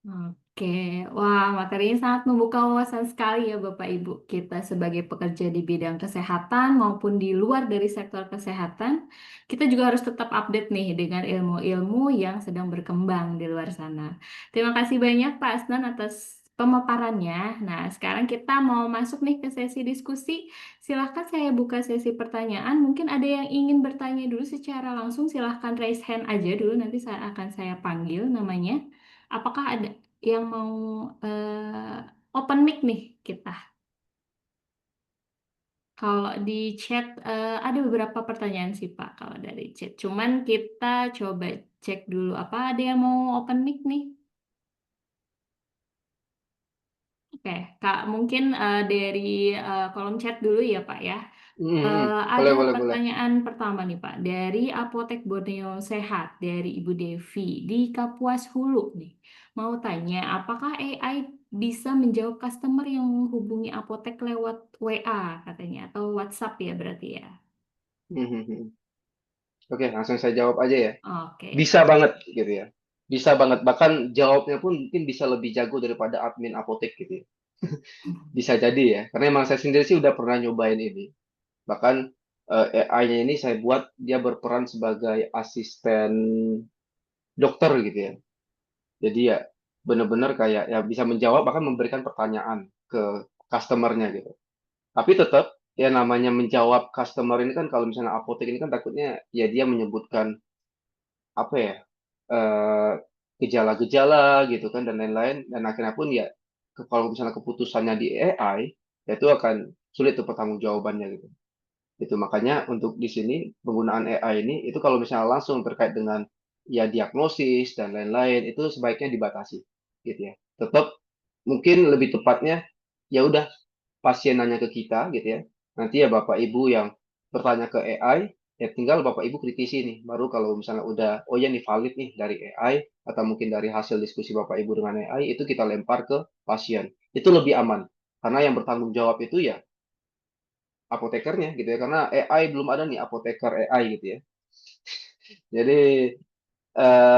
Oke, wah materinya sangat membuka wawasan sekali ya Bapak Ibu. Kita sebagai pekerja di bidang kesehatan maupun di luar dari sektor kesehatan, kita juga harus tetap update nih dengan ilmu-ilmu yang sedang berkembang di luar sana. Terima kasih banyak Pak Asnan atas pemaparannya. Nah, sekarang kita mau masuk nih ke sesi diskusi. Silahkan saya buka sesi pertanyaan. Mungkin ada yang ingin bertanya dulu secara langsung, silahkan raise hand aja dulu, nanti akan saya panggil namanya. Apakah ada yang mau open mic nih kita? Kalau di chat ada beberapa pertanyaan sih Pak kalau dari chat. Cuman kita coba cek dulu apa ada yang mau open mic nih? Oke, Kak, mungkin dari kolom chat dulu ya Pak ya. Ada Boleh. pertanyaan pertama nih Pak dari Apotek Borneo Sehat dari Ibu Devi di Kapuas Hulu nih. Mau tanya, apakah AI bisa menjawab customer yang menghubungi apotek lewat WA katanya atau WhatsApp ya berarti ya? Mhm. Oke, langsung saya jawab aja ya. Oke. Bisa banget gitu ya. Bisa banget. Bahkan jawabnya pun mungkin bisa lebih jago daripada admin apotek gitu ya. Bisa jadi ya. Karena emang saya sendiri sih udah pernah nyobain ini. Bahkan AI-nya ini saya buat dia berperan sebagai asisten dokter gitu ya. Jadi ya benar-benar kayak ya bisa menjawab bahkan memberikan pertanyaan ke customernya gitu. Tapi tetap ya namanya menjawab customer ini kan kalau misalnya apotek ini kan takutnya ya dia menyebutkan apa ya eh, gejala-gejala gitu kan dan lain-lain dan akhirnya pun ya kalau misalnya keputusannya di AI ya itu akan sulit tuh pertanggungjawabannya gitu. Itu makanya untuk di sini penggunaan AI ini itu kalau misalnya langsung terkait dengan ya diagnosis dan lain-lain itu sebaiknya dibatasi gitu ya. Tetap mungkin lebih tepatnya ya udah pasien nanya ke kita gitu ya. Nanti ya Bapak Ibu yang bertanya ke AI ya tinggal Bapak Ibu kritisi nih. Baru kalau misalnya udah oh ya nih valid nih dari AI atau mungkin dari hasil diskusi Bapak Ibu dengan AI itu kita lempar ke pasien. Itu lebih aman. Karena yang bertanggung jawab itu ya apotekernya gitu ya karena AI belum ada nih apoteker AI gitu ya jadi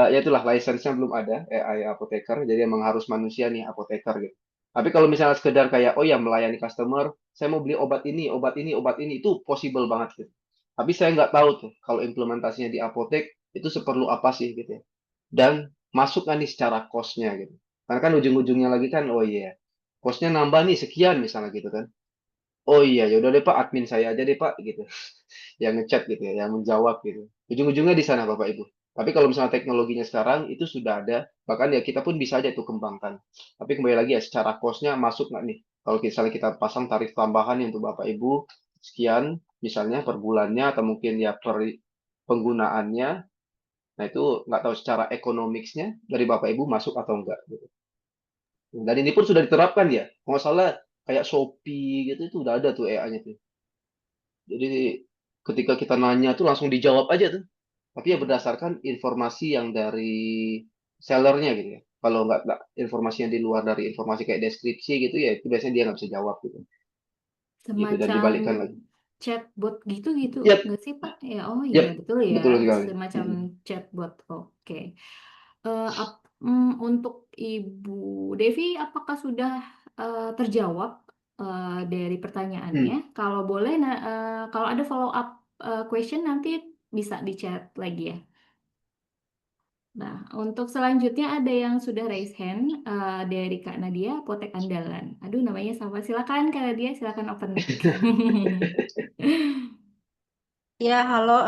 ya itulah license-nya belum ada AI apoteker jadi emang harus manusia nih apoteker gitu tapi kalau misalnya sekedar kayak oh ya melayani customer saya mau beli obat ini itu possible banget gitu tapi saya nggak tahu tuh kalau implementasinya di apotek itu seperlu apa sih gitu ya dan masuk nggak nih secara cost-nya gitu karena kan ujung-ujungnya lagi kan oh iya cost-nya nambah nih sekian misalnya gitu kan. Oh iya, ya udah deh Pak, admin saya aja deh Pak, gitu. Yang ngechat gitu ya, yang menjawab gitu. Ujung-ujungnya di sana Bapak Ibu. Tapi kalau misalnya teknologinya sekarang itu sudah ada, bahkan ya kita pun bisa aja itu kembangkan. Tapi kembali lagi ya, secara cost-nya masuk nggak nih? Kalau misalnya kita pasang tarif tambahan nih untuk Bapak Ibu, sekian misalnya per bulannya atau mungkin ya per penggunaannya, nah itu nggak tahu secara ekonomiksnya dari Bapak Ibu masuk atau enggak. Gitu. Dan ini pun sudah diterapkan ya. Kalau nggak salah kayak Shopee gitu itu udah ada tuh AI-nya tuh. Jadi ketika kita nanya tuh langsung dijawab aja tuh. Tapi ya berdasarkan informasi yang dari sellernya gitu ya. Kalau nggak informasi yang di luar dari informasi kayak deskripsi gitu ya itu biasanya dia nggak bisa jawab gitu. Gitu dan Semacam dibalikkan lagi. chatbot gitu Yap, nggak sih Pak? Ya, oh iya yap, betul ya, betul sekali. semacam Hmm. chatbot. Oke. Untuk Ibu Devi, apakah sudah terjawab dari pertanyaannya? Hmm. Kalau boleh, kalau ada follow up question nanti bisa di chat lagi ya. Nah, untuk selanjutnya ada yang sudah raise hand dari Kak Nadia, Apotek Andalan. Aduh, namanya sama. Silakan Kak Nadia, silakan open mic. Ya, halo,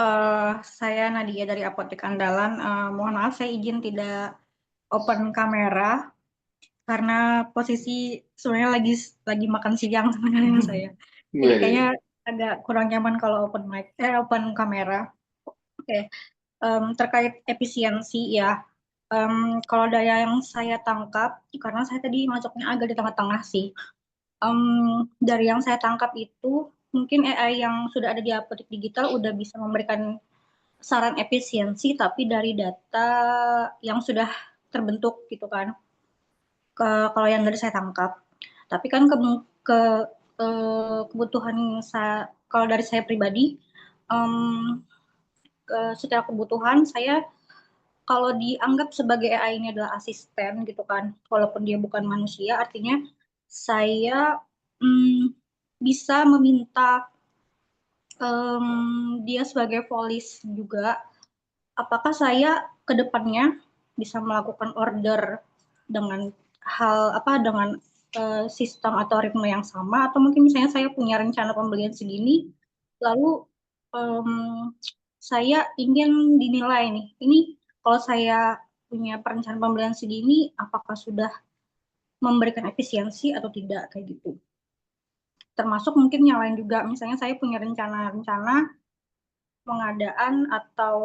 saya Nadia dari Apotek Andalan. Mohon maaf, saya izin tidak open kamera karena posisi sebenarnya lagi makan siang sebenarnya saya. Jadi Wih. kayaknya agak kurang nyaman kalau open kamera. Oke, terkait efisiensi ya. Kalau dari yang saya tangkap, karena saya tadi masuknya agak di tengah-tengah sih. Dari yang saya tangkap itu mungkin AI yang sudah ada di apotek digital udah bisa memberikan saran efisiensi tapi dari data yang sudah terbentuk gitu kan. Kalau yang dari saya tangkap. Tapi kan kebutuhan kalau dari saya pribadi secara kebutuhan saya kalau dianggap sebagai AI ini adalah asisten gitu kan, walaupun dia bukan manusia, artinya saya bisa meminta dia sebagai voice juga. Apakah saya ke depannya bisa melakukan order dengan dengan sistem atau ritme yang sama, atau mungkin misalnya saya punya rencana pembelian segini, lalu saya ingin dinilai nih, ini kalau saya punya perencanaan pembelian segini, apakah sudah memberikan efisiensi atau tidak kayak gitu. termasuk mungkin yang lain juga. Misalnya saya punya rencana-rencana pengadaan atau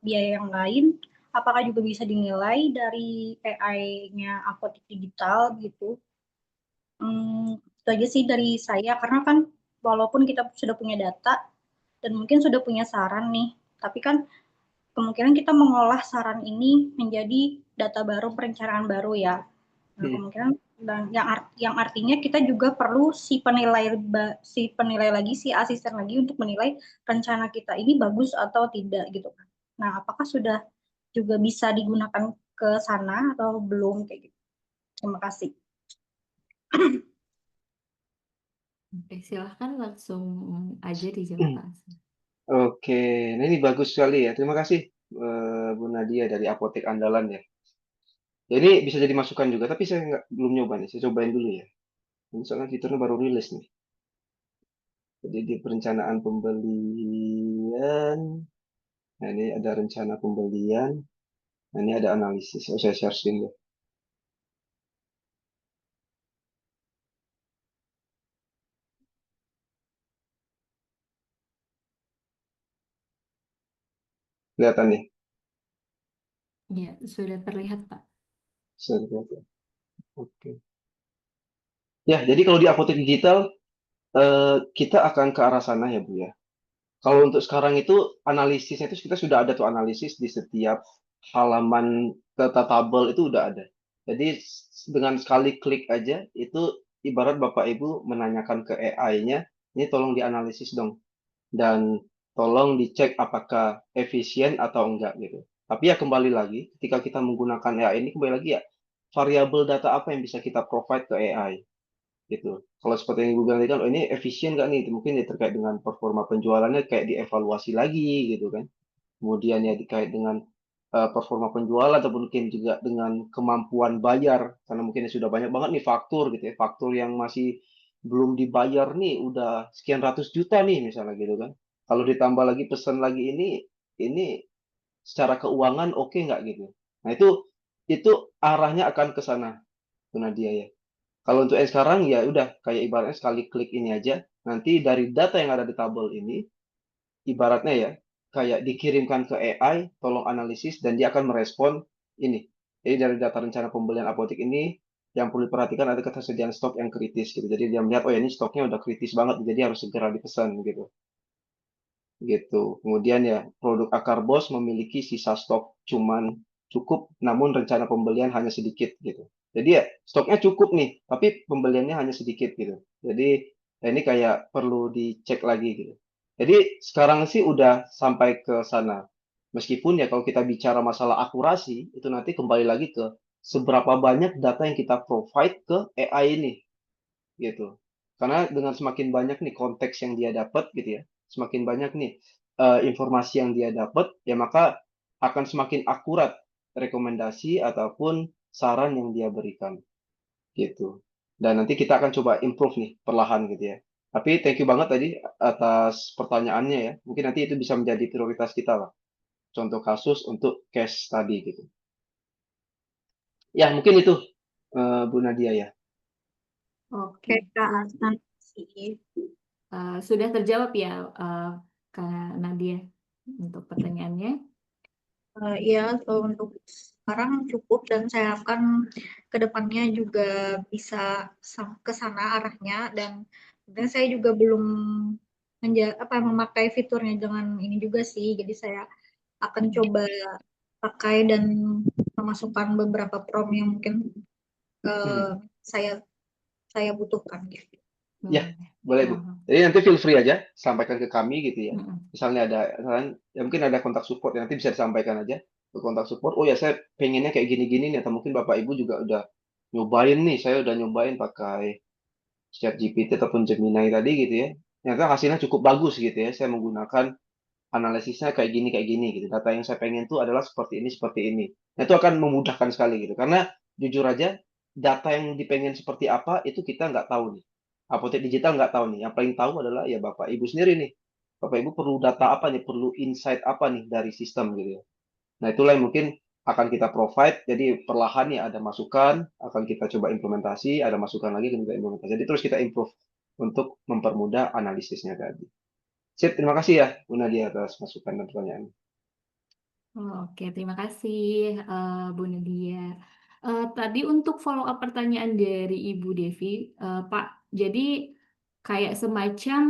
biaya yang lain, apakah juga bisa dinilai dari AI-nya apotek digital gitu. Itu aja sih dari saya, karena kan walaupun kita sudah punya data dan mungkin sudah punya saran nih, tapi kan kemungkinan kita mengolah saran ini menjadi data baru, perencanaan baru ya. Nah, kemungkinan dan yang artinya kita juga perlu si penilai lagi, si asisten lagi untuk menilai rencana kita ini bagus atau tidak gitu kan. Nah, apakah sudah juga bisa digunakan ke sana atau belum kayak gitu. Terima kasih. Oke, silahkan langsung aja dijawab, Pak Hasan. Oke, nah ini bagus sekali ya. Terima kasih Bu Nadia dari Apotek Andalan ya. Ya ini bisa jadi masukan juga, tapi saya belum nyoba nih. Saya cobain dulu ya. Ini soalnya fiturnya baru rilis nih. Jadi di perencanaan pembelian, nah ini ada rencana pembelian, nah ini ada analisis. Oh, saya share screen deh. Kelihatan nih. Ya, sudah terlihat, Pak. Saya lihat ya. Oke. Ya, jadi kalau di apotek digital, kita akan ke arah sana ya, Bu ya. Kalau untuk sekarang itu analisisnya itu kita sudah ada tuh analisis di setiap halaman data tabel itu udah ada. Jadi dengan sekali klik aja itu ibarat Bapak Ibu menanyakan ke AI-nya, ini tolong dianalisis dong dan tolong dicek apakah efisien atau enggak gitu. Tapi ya kembali lagi ketika kita menggunakan AI ini kembali lagi ya variabel data apa yang bisa kita provide ke AI gitu. Kalau seperti yang Ibu bilang tadi kan, oh ini efisien nggak nih? Mungkin ya terkait dengan performa penjualannya kayak dievaluasi lagi gitu kan. Kemudian ya dikait dengan performa penjualan atau mungkin juga dengan kemampuan bayar karena mungkin ya sudah banyak banget nih faktur gitu ya. Faktur yang masih belum dibayar nih udah sekian ratus juta nih misalnya gitu kan. Kalau ditambah lagi pesan lagi ini secara keuangan oke nggak gitu. Nah itu arahnya akan ke sana, Bu Nadia ya. Kalau untuk yang sekarang ya udah kayak ibaratnya sekali klik ini aja, nanti dari data yang ada di tabel ini, ibaratnya ya kayak dikirimkan ke AI, tolong analisis dan dia akan merespon ini. Jadi dari data rencana pembelian apotek ini yang perlu diperhatikan ada ketersediaan stok yang kritis gitu. Jadi dia melihat oh ya ini stoknya udah kritis banget, jadi harus segera dipesan gitu. Gitu. Kemudian ya produk akar bos memiliki sisa stok cuman cukup, namun rencana pembelian hanya sedikit gitu. Jadi ya stoknya cukup nih, tapi pembeliannya hanya sedikit gitu. Jadi ya ini kayak perlu dicek lagi gitu. Jadi sekarang sih udah sampai ke sana. Meskipun ya kalau kita bicara masalah akurasi, itu nanti kembali lagi ke seberapa banyak data yang kita provide ke AI ini gitu. Karena dengan semakin banyak nih konteks yang dia dapat gitu ya, semakin banyak nih informasi yang dia dapat, ya maka akan semakin akurat rekomendasi ataupun saran yang dia berikan gitu. Dan nanti kita akan coba improve nih perlahan gitu ya. Tapi thank you banget tadi atas pertanyaannya ya. Mungkin nanti itu bisa menjadi prioritas kita lah. Contoh kasus untuk case tadi gitu. Ya mungkin itu Bu Nadia ya. Oke, Kak Hasan sih. sudah terjawab ya, Kak Nadia, untuk pertanyaannya. Iya, untuk sekarang cukup dan saya harapkan ke depannya juga bisa ke sana arahnya dan sebenarnya saya juga belum memakai fiturnya dengan ini juga sih. Jadi saya akan coba pakai dan memasukkan beberapa prompt yang mungkin saya saya butuhkan gitu. Ya, boleh Bu. Jadi nanti feel free aja sampaikan ke kami gitu ya. Misalnya ada ya mungkin ada kontak support ya, nanti bisa disampaikan aja ke kontak support. Oh ya saya pengennya kayak gini-gini nih atau mungkin Bapak Ibu juga udah nyobain nih, saya udah nyobain pakai ChatGPT ataupun Gemini tadi gitu ya. Ternyata hasilnya cukup bagus gitu ya. Saya menggunakan analisisnya kayak gini gitu. Data yang saya pengen tuh adalah seperti ini. Nah, itu akan memudahkan sekali gitu. Karena jujur aja data yang dipengen seperti apa itu kita nggak tahu nih. Apotek digital nggak tahu nih. Yang paling tahu adalah ya Bapak Ibu sendiri nih. Bapak Ibu perlu data apa nih? Perlu insight apa nih dari sistem gitu ya. Nah, itulah yang mungkin akan kita provide. Jadi perlahan ya ada masukan, akan kita coba implementasi, ada masukan lagi akan kita implementasi. Jadi terus kita improve untuk mempermudah analisisnya tadi. Sip, terima kasih ya Bu Nadia atas masukan dan pertanyaan. Oke, terima kasih Bu Nadia. Tadi untuk follow up pertanyaan dari Ibu Devi, Pak, jadi kayak semacam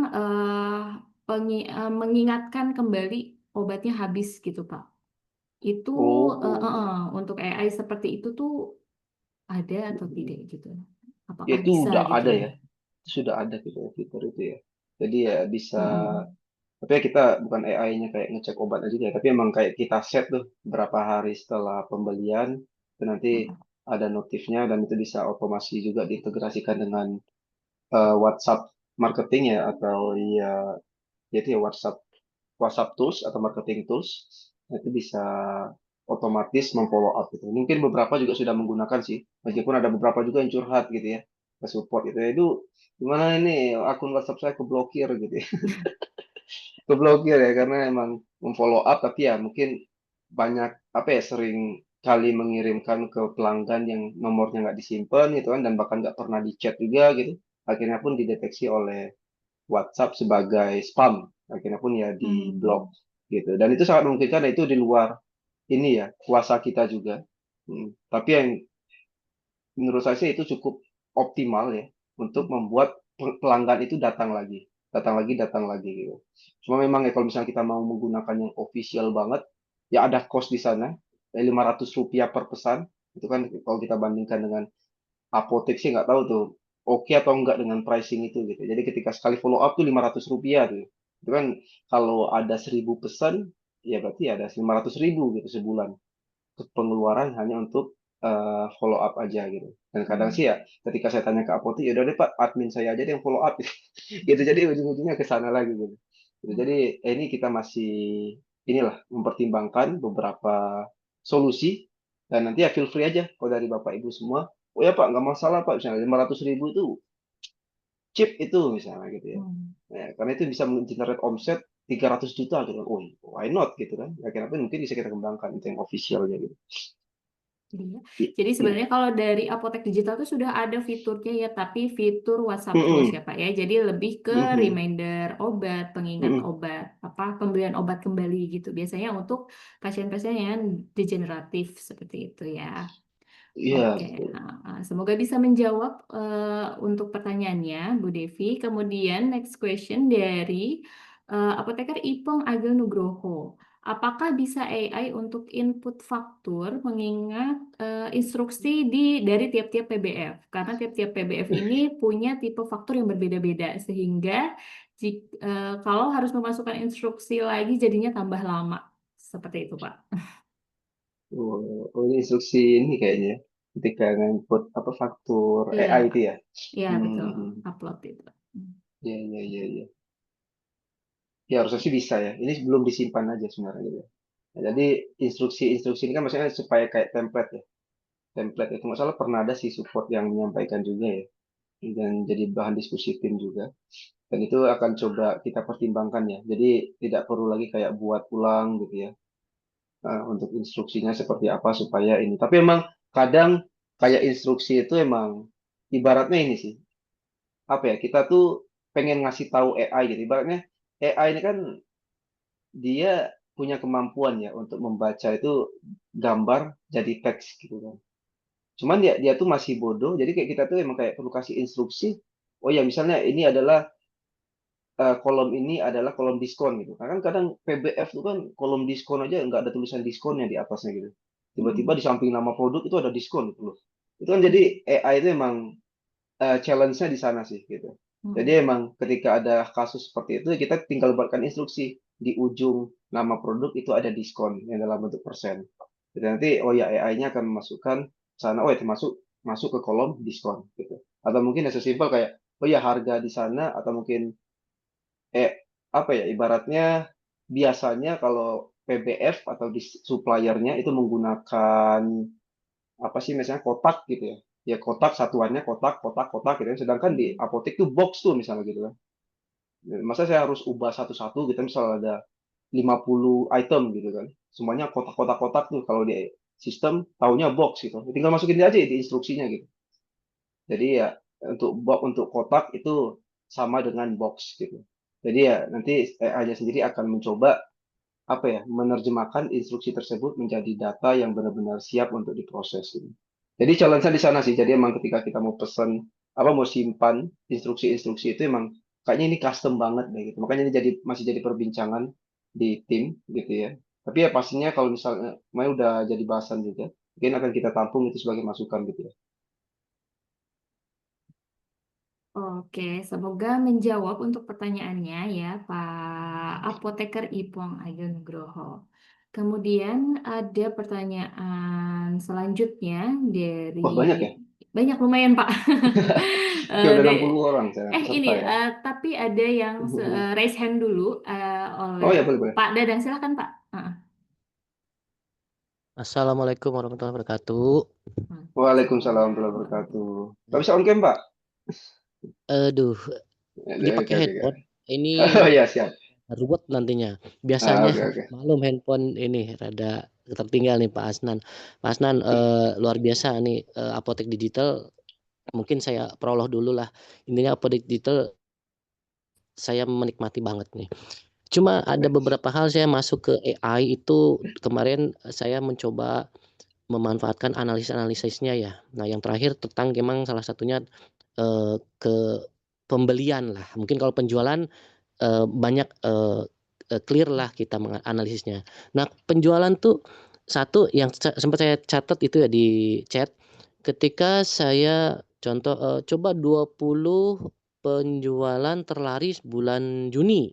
mengingatkan kembali obatnya habis gitu, Pak. Itu untuk AI seperti itu tuh ada atau tidak gitu? Apakah Itu bisa udah gitu ada ya? ya, sudah ada gitu ya, fitur itu ya. Jadi ya bisa, Mm-mm. tapi ya kita bukan AI-nya kayak ngecek obat aja ya, tapi emang kayak kita set tuh berapa hari setelah pembelian, itu nanti ada notifnya dan itu bisa otomasi juga diintegrasikan dengan WhatsApp marketing ya, atau ya jadi ya WhatsApp WhatsApp tools atau marketing tools. Nah, itu bisa otomatis memfollow up gitu. Mungkin beberapa juga sudah menggunakan sih, meskipun ada beberapa juga yang curhat gitu ya ke support gitu ya. Itu gimana ini akun WhatsApp saya keblokir gitu ya. Keblokir ya karena emang memfollow up, tapi ya mungkin banyak apa ya, sering kali mengirimkan ke pelanggan yang nomornya nggak disimpan gitu kan, dan bahkan nggak pernah di chat juga gitu. Akhirnya pun dideteksi oleh WhatsApp sebagai spam. Akhirnya pun ya di blok gitu. Dan itu sangat memungkinkan, itu di luar ini ya kuasa kita juga. Tapi yang menurut saya sih itu cukup optimal ya untuk membuat pelanggan itu datang lagi gitu. Cuma memang ya kalau misalnya kita mau menggunakan yang official banget, ya ada cost di sana, Rp500 per pesan. Itu kan kalau kita bandingkan dengan apotek sih nggak tahu tuh oke atau enggak dengan pricing itu gitu. Jadi ketika sekali follow up tuh Rp500 tuh. Itu kan kalau ada 1.000 pesan, ya berarti ada 500.000 gitu sebulan pengeluaran hanya untuk follow up aja gitu. Dan kadang sih ya ketika saya tanya ke apotek, ya udah deh Pak, admin saya aja deh yang follow up gitu. Jadi ujung-ujungnya ke sana lagi gitu. Jadi ini kita masih inilah mempertimbangkan beberapa solusi, dan nanti ya feel free aja kalau dari Bapak Ibu semua. Oh ya Pak, nggak masalah Pak, misalnya 500.000 itu chip itu misalnya gitu ya. Nah, karena itu bisa mengenerate omset 300 juta gitu kan. Oh, why not gitu kan. Ya, kenapa mungkin bisa kita kembangkan itu yang officialnya gitu. Iya. I- Jadi i- sebenarnya kalau dari apotek digital itu sudah ada fiturnya ya, tapi fitur WhatsApp Tools Mm-mm, ya Pak ya. Jadi lebih ke mhm, reminder obat, pengingat mhm. obat, pembelian obat kembali gitu. Biasanya untuk pasien-pasien yang degeneratif seperti itu ya. Iya, Oke, betul. semoga bisa menjawab untuk pertanyaannya, Bu Devi. Kemudian next question dari apoteker Ipong Agil Nugroho. Apakah bisa AI untuk input faktur mengingat instruksi dari tiap-tiap PBF? Karena tiap-tiap PBF ini punya tipe faktur yang berbeda-beda, sehingga kalau harus memasukkan instruksi lagi jadinya tambah lama. Seperti itu, Pak. Ini instruksi ini kayaknya. Ketika input apa faktur Iya, AI Pak. itu ya. Iya, betul. Hmm, Upload itu. iya, iya, iya, iya. Ya harusnya sih bisa ya. Ini belum disimpan aja sebenarnya gitu. Nah, jadi instruksi-instruksi ini kan maksudnya supaya kayak template ya. Template itu nggak salah pernah ada sih support yang menyampaikan juga ya. Dan jadi bahan diskusi tim juga. Dan itu akan coba kita pertimbangkan ya. Jadi tidak perlu lagi kayak buat ulang gitu ya. Untuk instruksinya seperti apa supaya ini. Tapi emang kadang kayak instruksi itu emang ibaratnya ini sih. Apa ya? Kita tuh pengen ngasih tahu AI gitu. Ibaratnya AI ini kan dia punya kemampuan ya untuk membaca itu gambar jadi teks gitu kan. Cuman dia dia tuh masih bodoh. Jadi kayak kita tuh emang kayak perlu kasih instruksi. Oh ya misalnya ini adalah kolom ini adalah kolom diskon gitu. Nah, kan kadang PBF itu kan kolom diskon aja nggak ada tulisan diskonnya di atasnya gitu. Tiba-tiba di samping nama produk itu ada diskon gitu loh. Itu kan jadi AI itu emang challenge-nya di sana sih gitu. Jadi emang ketika ada kasus seperti itu kita tinggal buatkan instruksi di ujung nama produk itu ada diskon yang dalam bentuk persen. Jadi nanti oh ya AI-nya akan memasukkan sana oh itu masuk masuk ke kolom diskon gitu. Atau mungkin yang sesimpel kayak oh ya harga di sana, atau mungkin eh apa ya ibaratnya biasanya kalau PBF atau di suppliernya itu menggunakan apa sih misalnya kotak gitu ya. Ya kotak satuannya kotak kotak kotak gitu kan. Sedangkan di apotek tuh box tuh misalnya gitu kan. Masa saya harus ubah satu-satu gitu misalnya ada 50 item gitu kan. Semuanya kotak-kotak kotak tuh kalau di sistem taunya box gitu. Tinggal masukin aja di instruksinya gitu. Jadi ya untuk kotak itu sama dengan box gitu. Jadi ya nanti AI-nya sendiri akan mencoba apa ya, menerjemahkan instruksi tersebut menjadi data yang benar-benar siap untuk diproses gitu. Jadi challenge-nya di sana sih. Jadi emang ketika kita mau pesan mau simpan instruksi-instruksi itu emang kayaknya ini custom banget deh gitu. Makanya ini masih jadi perbincangan di tim gitu ya. Tapi ya pastinya kalau misalnya udah jadi bahasan juga, mungkin akan kita tampung itu sebagai masukan gitu ya. Oke, semoga menjawab untuk pertanyaannya ya, Pak Apoteker Ipong Ayu Nugroho. Kemudian ada pertanyaan selanjutnya Wah, banyak dari ya. banyak lumayan Pak. Ya udah De- 60 orang saya ini peserta ya. tapi ada yang raise hand dulu Oh oleh ya, boleh. Pak Dadang, silakan Pak. Assalamualaikum warahmatullahi wabarakatuh. Waalaikumsalam warahmatullahi wabarakatuh. Gak bisa on cam, Pak? Aduh, ini Oke, pakai oke. headphone. Ini Oh ya, siap. ruwet nantinya. Biasanya Oke. maklum handphone ini rada tertinggal nih Pak Asnan. Pak Asnan luar biasa nih Apotek Digital. Mungkin saya prolog dulu lah. Intinya Apotek Digital saya menikmati banget nih. Cuma ada beberapa hal saya masuk ke AI itu kemarin saya mencoba memanfaatkan analisisnya ya. Nah, yang terakhir tentang memang salah satunya ke pembelian lah. Mungkin kalau penjualan banyak clear lah kita menganalisisnya. Nah, penjualan tuh satu yang sempat saya catat itu ya di chat. Ketika saya contoh coba 20 penjualan terlaris bulan Juni.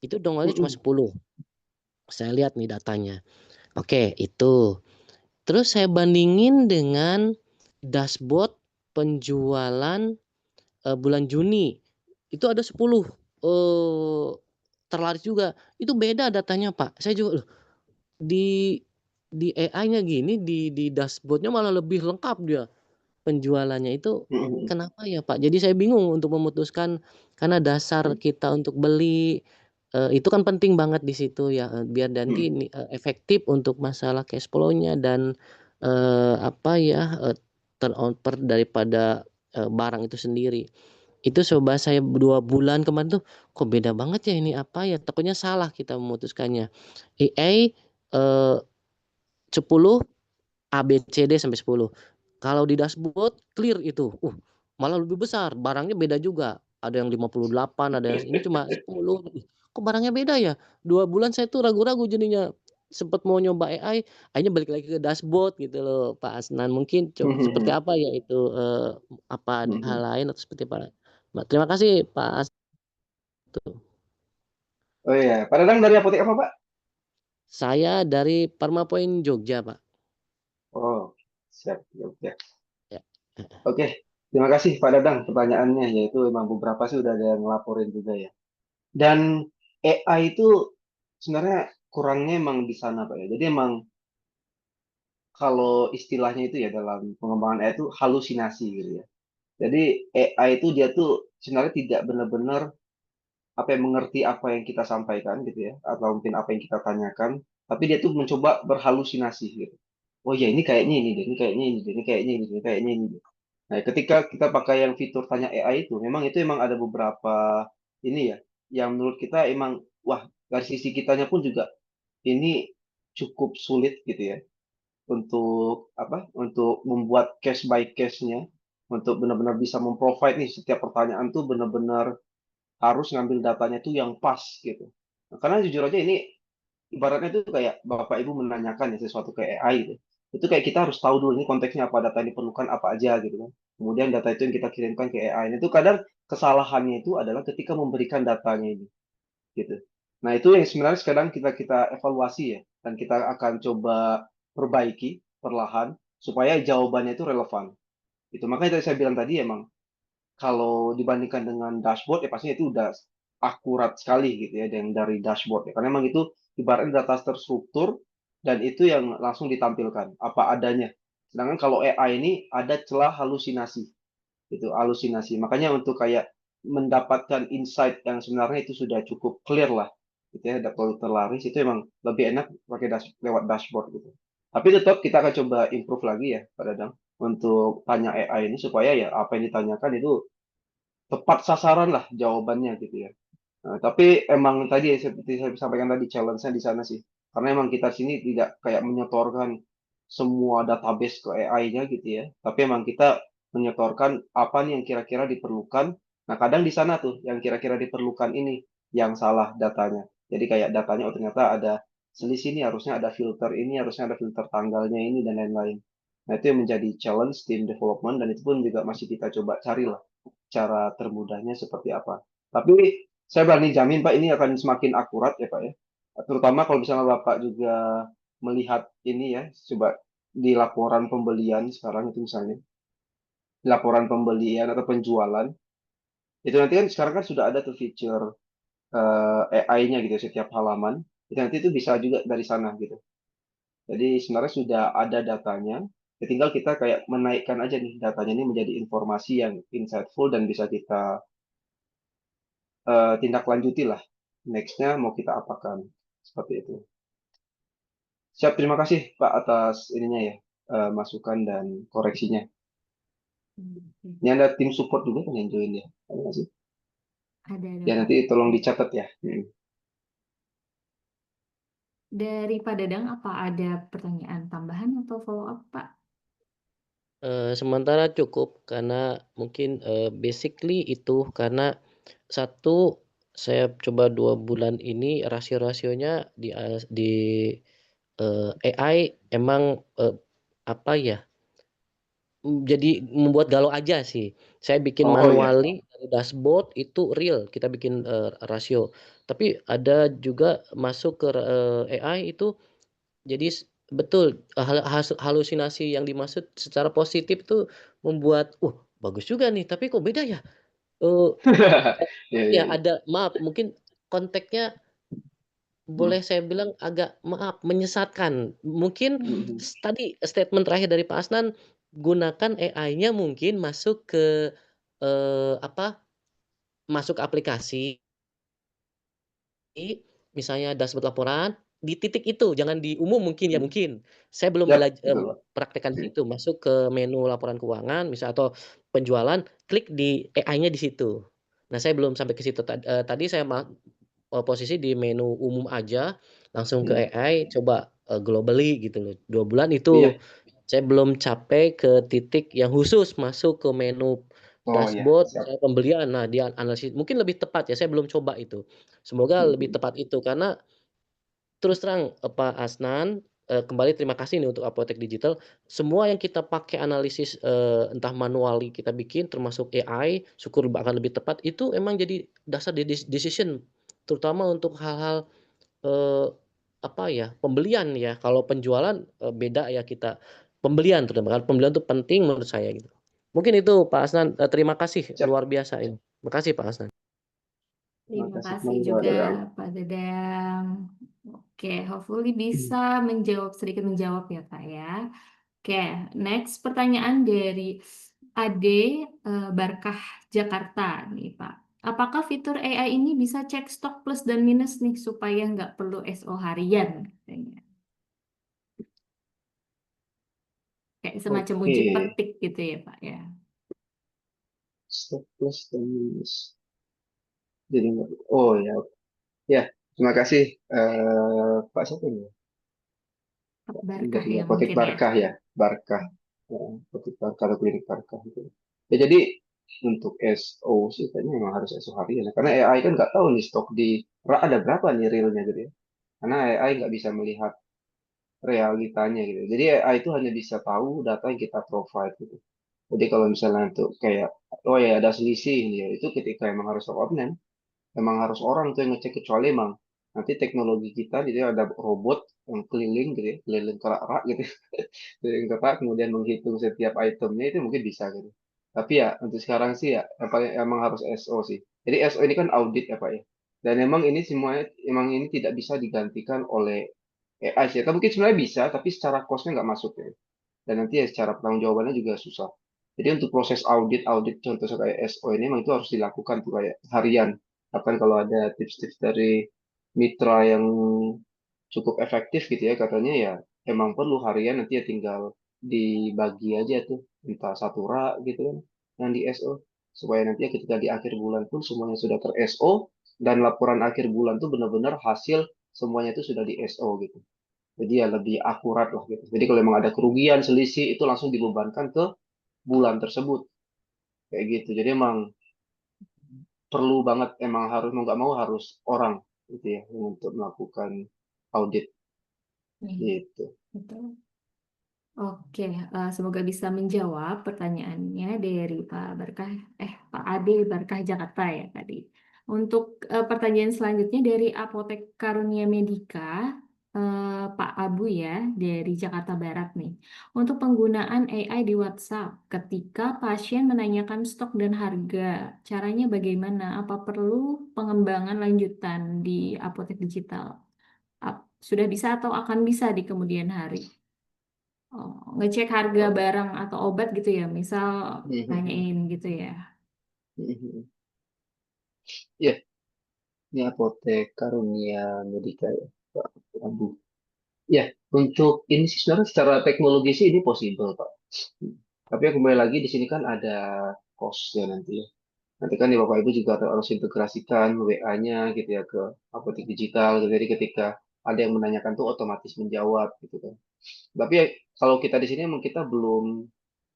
Itu dongannya cuma 10. Saya lihat nih datanya. Oke, itu. Terus saya bandingin dengan dashboard penjualan bulan Juni. Itu ada 10 terlaris juga. Itu beda datanya, Pak. Saya juga loh, di AI-nya gini di dashboard-nya malah lebih lengkap dia penjualannya itu. Kenapa ya, Pak? Jadi saya bingung untuk memutuskan karena dasar kita untuk beli itu kan penting banget di situ ya biar nanti efektif untuk masalah cash flow-nya dan turnover daripada barang itu sendiri. Itu coba saya 2 bulan kemarin tuh kok beda banget ya ini apa ya, takutnya salah kita memutuskannya. AI 10 ABCD sampai 10. Kalau di dashboard clear itu. Malah lebih besar, barangnya beda juga. Ada yang 58, ada yang ini cuma 10. Kok barangnya beda ya? 2 bulan saya tuh ragu-ragu jadinya. Sempat mau nyoba AI, akhirnya balik lagi ke dashboard gitu loh, Pak Asnan. Mungkin seperti apa ya itu apa ada hal lain atau seperti apa? Terima kasih Pak Asnan. Oh iya, Pak Dadang dari apotek apa, Pak? Saya dari Parmapoint Jogja, Pak. Oh, siap. Ya. Ya. Oke, terima kasih Pak Dadang pertanyaannya, yaitu memang beberapa sih udah ada yang ngelaporin juga ya. Dan AI itu sebenarnya kurangnya emang di sana Pak ya. Jadi emang kalau istilahnya itu ya dalam pengembangan AI itu halusinasi gitu ya. Jadi AI itu dia tuh sebenarnya tidak benar-benar mengerti apa yang kita sampaikan gitu ya, atau mungkin apa yang kita tanyakan, tapi dia tuh mencoba berhalusinasi gitu. Oh ya ini kayaknya ini deh, ini kayaknya ini deh, ini kayaknya ini deh, ini kayaknya ini deh. Nah, ketika kita pakai yang fitur tanya AI itu emang ada beberapa ini ya, yang menurut kita emang wah dari sisi kitanya pun juga ini cukup sulit gitu ya untuk untuk membuat case by case-nya, untuk benar-benar bisa memprovide nih setiap pertanyaan tuh benar-benar harus ngambil datanya tuh yang pas gitu. Nah, karena jujur aja ini ibaratnya itu kayak Bapak Ibu menanyakan ya sesuatu ke AI gitu. Itu kayak kita harus tahu dulu ini konteksnya apa, data yang diperlukan apa aja gitu kan. Kemudian data itu yang kita kirimkan ke AI. Itu kadang kesalahannya itu adalah ketika memberikan datanya ini gitu. Nah, itu yang sebenarnya sekarang kita evaluasi ya dan kita akan coba perbaiki perlahan supaya jawabannya itu relevan. Itu makanya tadi saya bilang tadi emang kalau dibandingkan dengan dashboard ya pastinya itu udah akurat sekali gitu ya yang dari dashboard ya. Karena memang itu ibaratnya data terstruktur dan itu yang langsung ditampilkan apa adanya. Sedangkan kalau AI ini ada celah halusinasi. Itu halusinasi. Makanya untuk kayak mendapatkan insight yang sebenarnya itu sudah cukup clear lah gitu ya, kalau terlaris itu emang lebih enak pakai lewat dashboard gitu. Tapi tetap kita akan coba improve lagi ya, Pak Dadang, untuk tanya AI ini supaya ya apa yang ditanyakan itu tepat sasaran lah jawabannya gitu ya. Nah, tapi emang tadi ya, seperti saya sampaikan tadi challenge-nya di sana sih. Karena emang kita sini tidak kayak menyetorkan semua database ke AI-nya gitu ya. Tapi emang kita menyetorkan apa nih yang kira-kira diperlukan. Nah, kadang di sana tuh yang kira-kira diperlukan ini yang salah datanya. Jadi kayak datanya oh ternyata ada selisih nih, harusnya ada filter ini, harusnya ada filter tanggalnya ini dan lain-lain. Nah, itu yang menjadi challenge tim development dan itu pun juga masih kita coba carilah cara termudahnya seperti apa. Tapi saya berani jamin Pak ini akan semakin akurat ya Pak ya. Terutama kalau misalnya Bapak juga melihat ini ya, coba di laporan pembelian sekarang itu misalnya, di laporan pembelian atau penjualan, itu nanti kan sekarang kan sudah ada tuh fitur AI-nya gitu ya, setiap halaman. Itu nanti itu bisa juga dari sana gitu. Jadi sebenarnya sudah ada datanya, ya tinggal kita kayak menaikkan aja nih datanya ini menjadi informasi yang insightful dan bisa kita tindak lanjuti lah. Next-nya mau kita apakan. Seperti itu. Siap, terima kasih Pak atas ininya ya, masukan dan koreksinya. Ini ada tim support juga kan yang join ya. Ada nggak sih? Ada Ya Pak. nanti tolong dicatat ya. Dari Pak Dadang, apa ada pertanyaan tambahan atau follow up, Pak? Sementara cukup karena mungkin basically itu karena satu saya coba 2 bulan ini rasio-rasionya di AI emang apa ya, jadi membuat galau aja sih. Saya bikin Oh ya. manually dari dashboard itu real kita bikin rasio. Tapi ada juga masuk ke AI itu jadi betul halusinasi yang dimaksud secara positif tuh membuat, bagus juga nih tapi kok beda ya? Eee, Ya, ya, ya ya. ada maaf mungkin konteksnya boleh saya bilang agak maaf menyesatkan. Mungkin Mhm. tadi statement terakhir dari Pak Asnan, gunakan AI-nya mungkin masuk ke, apa, masuk ke aplikasi, misalnya dashboard laporan, di titik itu jangan di umum mungkin ya, mungkin. Saya belum Yap, betul Pak. praktekkan di situ, masuk ke menu laporan keuangan misal atau penjualan, klik di AI-nya di situ. Nah saya belum sampai ke situ tadi saya posisi di menu umum aja, langsung ke AI coba, globally gitu loh. 2 bulan Iya. itu, saya belum capai ke titik yang khusus masuk ke menu Oh ya, dashboard siap. misalnya pembelian, nah dia analisis mungkin lebih tepat ya, saya belum coba itu. Semoga lebih tepat itu karena terus terang, Pak Asnan, kembali terima kasih nih untuk Apotek Digital, semua yang kita pakai analisis, entah manually kita bikin termasuk AI, syukur akan lebih tepat, itu emang jadi dasar decision, terutama untuk hal-hal, eee, apa ya, pembelian ya, kalau penjualan, beda ya kita, pembelian terutama kan, pembelian itu penting menurut saya gitu. Mungkin itu Pak Asnan, terima kasih Siap. luar biasa ini. Makasih Pak Asnan. Terima Terima kasih kasih kembali Pak juga Dadang. Pak Dadang. Oke, hopefully bisa sedikit menjawab ya Pak ya. Oke, next pertanyaan dari Ade Barkah Jakarta nih Pak. Apakah fitur AI ini bisa cek stok plus dan minus nih supaya nggak perlu SO harian katanya. Kayak semacam Oke, uji petik gitu ya Pak ya. stop plus dan minus. Jadi, oh ya, ya. Terima kasih Pak siapa ini? Pak Barkah Dari ya Apotek mungkin ya. Barkah ya, Barkah. Ya, Apotek Barkah atau Klinik Barkah gitu. Ya jadi untuk SO sih kayaknya memang harus SO harian ya. Karena AI kan nggak tahu nih stok di ada berapa nih realnya gitu ya. Karena AI nggak bisa melihat realitanya gitu. Jadi AI itu hanya bisa tahu data yang kita provide gitu. Jadi kalau misalnya untuk kayak oh ya ada selisih ya itu ketika emang harus online, emang harus orang tuh yang ngecek kecuali emang nanti teknologi kita jadi ada robot yang keliling gitu ya, keliling kerak gitu. Keliling kerak kemudian menghitung setiap itemnya itu mungkin bisa gitu. Tapi ya untuk sekarang sih ya apa emang harus SO sih. Jadi SO ini kan audit ya Pak ya. Dan emang ini semuanya emang ini tidak bisa digantikan oleh AI sih. Atau mungkin sebenarnya bisa, tapi secara cost-nya nggak masuk ya. Dan nanti ya secara pertanggungjawabannya juga susah. Jadi untuk proses audit contoh kayak SO ini memang itu harus dilakukan tuh kayak harian. Bahkan kalau ada tips-tips dari mitra yang cukup efektif gitu ya, katanya ya emang perlu harian nanti ya tinggal dibagi aja tuh, entah satu rak gitu kan yang di SO, supaya nanti ya ketika di akhir bulan pun semuanya sudah ter SO, dan laporan akhir bulan tuh benar-benar hasil semuanya itu sudah di SO gitu. Jadi ya lebih akurat lah gitu. Jadi kalau memang ada kerugian, selisih, itu langsung dibebankan ke bulan tersebut. Kayak gitu. Jadi emang perlu banget, emang harus mau nggak mau harus orang gitu ya untuk melakukan audit Iya, gitu. betul. Oke, semoga bisa menjawab pertanyaannya dari Pak Ade Barkah Jakarta ya tadi. Untuk pertanyaan selanjutnya dari Apotek Karunia Medika, Pak Abu ya dari Jakarta Barat nih. Untuk penggunaan AI di WhatsApp ketika pasien menanyakan stok dan harga, caranya bagaimana? Apa perlu pengembangan lanjutan di apotek digital? Sudah bisa atau akan bisa di kemudian hari? Oh, ngecek harga Oh. barang atau obat gitu ya, misal nanyain gitu ya. Ya, ini Apotek Karunia Medika ya, Pak Abu. Ya, untuk ini sih sebenarnya secara teknologi sih ini possible, Pak. Tapi yang kembali lagi di sini kan ada cost-nya nanti ya. Nanti kan di Bapak Ibu juga harus integrasikan WA-nya gitu ya ke apotek digital gitu. Jadi ketika ada yang menanyakan tuh otomatis menjawab gitu kan. Tapi ya, kalau kita di sini emang kita belum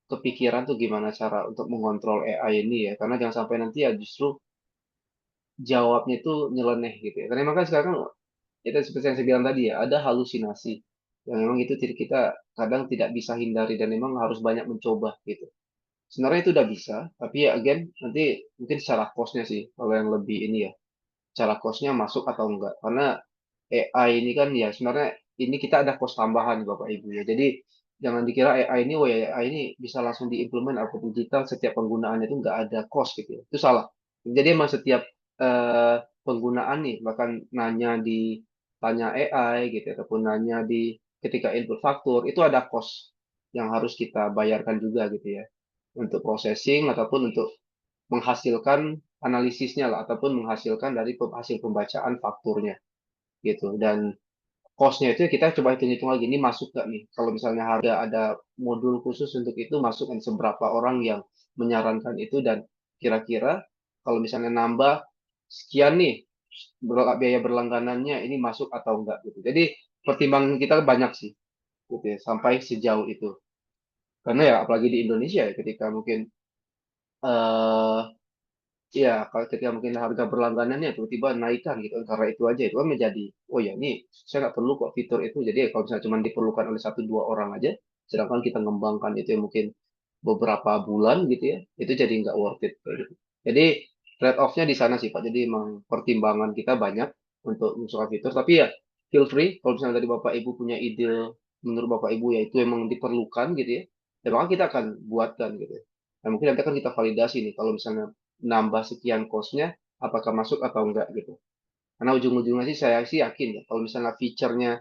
kepikiran tuh gimana cara untuk mengontrol AI ini ya. Karena jangan sampai nanti ya justru jawabnya itu nyeleneh gitu ya. Karena memang kan sekarang itu seperti yang saya bilang tadi ya, ada halusinasi yang memang itu kita kadang tidak bisa hindari dan memang harus banyak mencoba gitu. Sebenarnya itu udah bisa, tapi ya again nanti mungkin secara cost-nya sih kalau yang lebih ini ya, secara cost-nya masuk atau enggak. Karena AI ini kan ya sebenarnya ini kita ada cost tambahan Bapak Ibu ya. Jadi jangan dikira AI ini, oh ya AI ini bisa langsung diimplement atau digital setiap penggunaannya itu enggak ada cost gitu ya. Itu salah. Jadi emang setiap penggunaan nih, bahkan nanya di tanya AI gitu ya, ataupun nanya di ketika input faktur itu ada cost yang harus kita bayarkan juga gitu ya untuk processing ataupun untuk menghasilkan analisisnya lah ataupun menghasilkan dari hasil pembacaan fakturnya gitu. Dan cost-nya itu kita coba hitung-hitung lagi, ini masuk nggak nih? Kalau misalnya harga ada modul khusus untuk itu, masuk kan seberapa orang yang menyarankan itu, dan kira-kira kalau misalnya nambah sekian nih biaya berlangganannya ini masuk atau enggak gitu. Jadi pertimbangan kita banyak sih gitu ya, sampai sejauh itu. Karena ya apalagi di Indonesia ya ketika mungkin eh iya, kalau ketika mungkin harga berlangganannya tiba-tiba naikkan gitu, karena itu aja itu kan menjadi, oh ya ini saya nggak perlu kok fitur itu. Jadi kalau misalnya cuma diperlukan oleh satu dua orang aja, sedangkan kita ngembangkan itu ya mungkin beberapa bulan gitu ya, itu jadi nggak worth it. Kayak gitu. Jadi trade off-nya di sana sih Pak. Jadi emang pertimbangan kita banyak untuk mensupport fitur, tapi ya feel free kalau misalnya tadi Bapak Ibu punya ide menurut Bapak Ibu ya itu emang diperlukan gitu ya maka kita akan buatkan gitu ya. Nah, mungkin nanti akan kita validasi nih kalau misalnya nambah sekian cost-nya apakah masuk atau enggak gitu. Karena ujung-ujungnya sih saya sih yakin ya kalau misalnya feature-nya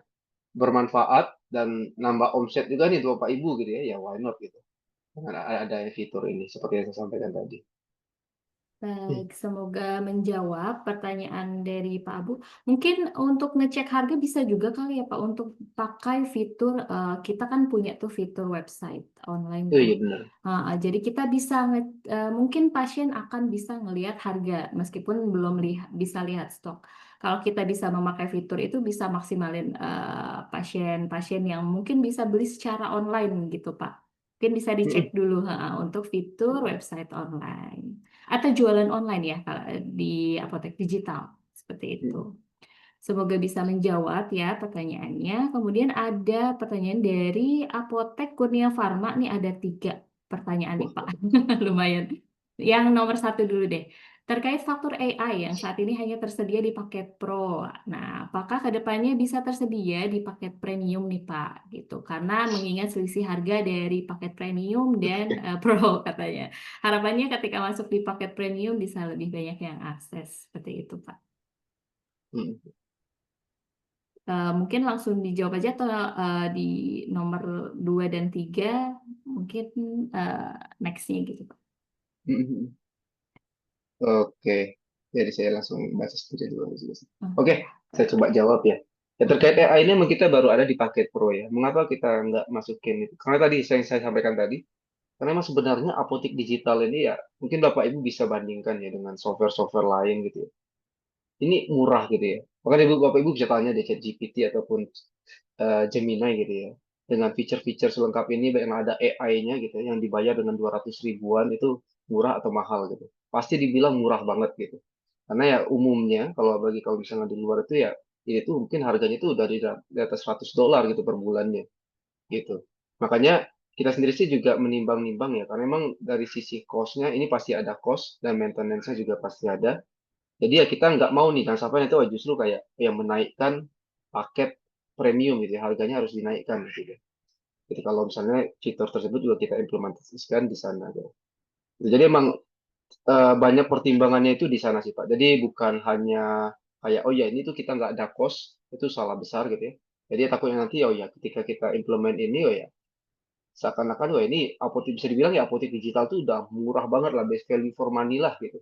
bermanfaat dan nambah omset juga nih untuk Bapak Ibu gitu ya why not gitu. Dengan ada fitur ini seperti yang saya sampaikan tadi. Baik, semoga menjawab pertanyaan dari Pak Abu. Mungkin untuk ngecek harga bisa juga kali ya Pak untuk pakai fitur, kita kan punya tuh fitur website online Oh tuh. iya benar. Jadi kita bisa mungkin pasien akan bisa ngelihat harga meskipun belum bisa lihat stok. Kalau kita bisa memakai fitur itu bisa maksimalin pasien-pasien yang mungkin bisa beli secara online gitu Pak. Mungkin bisa dicek dulu untuk fitur website online atau jualan online ya kalau di apotek digital seperti itu. Semoga bisa menjawab ya pertanyaannya. Kemudian ada pertanyaan dari Apotek Kurnia Farma. Nih ada 3 pertanyaan nih Pak. Lumayan. Yang nomor 1 dulu deh. Terkait faktur AI yang saat ini hanya tersedia di paket Pro. Nah, apakah kedepannya bisa tersedia di paket premium nih Pak? Gitu. Karena mengingat selisih harga dari paket premium dan Pro katanya. Harapannya ketika masuk di paket premium bisa lebih banyak yang akses. Seperti itu Pak. Mungkin langsung dijawab aja atau di nomor 2 dan 3 mungkin next-nya gitu Pak. Oke, jadi saya langsung baca saja dulu. Oke, saya coba jawab ya. Ya, terkait AI ini memang kita baru ada di paket Pro ya. Mengapa kita nggak masukin itu? Karena tadi saya sampaikan tadi, karena memang sebenarnya apotek digital ini ya, mungkin Bapak Ibu bisa bandingkan ya dengan software-software lain gitu ya. Ini murah gitu ya. Bahkan Bapak Ibu bisa tanya deh ChatGPT ataupun Gemini gitu ya. Dengan fitur-fitur selengkap ini yang ada AI-nya gitu ya, yang dibayar dengan 200 ribuan itu murah atau mahal gitu. Pasti dibilang murah banget gitu. Karena ya umumnya kalau misalnya di luar itu ya itu mungkin harganya itu dari di atas $100 gitu per bulannya gitu. Makanya kita sendiri sih juga menimbang-nimbang ya, karena memang dari sisi cost-nya ini pasti ada cost dan maintenance-nya juga pasti ada. Jadi ya kita nggak mau nih, jangan sampai nanti justru kayak yang menaikkan paket premium gitu ya, harganya harus dinaikkan gitu. Jadi kalau misalnya fitur tersebut juga kita implementasikan di sana gitu. Jadi emang banyak pertimbangannya itu di sana sih Pak. Jadi bukan hanya kayak oh ya ini tuh kita nggak ada cost, itu salah besar gitu ya. Jadi takutnya nanti oh ya ketika kita implement ini oh ya seakan-akan wah ini apotek bisa dibilang ya apotek digital tuh udah murah banget lah, best value for money lah gitu.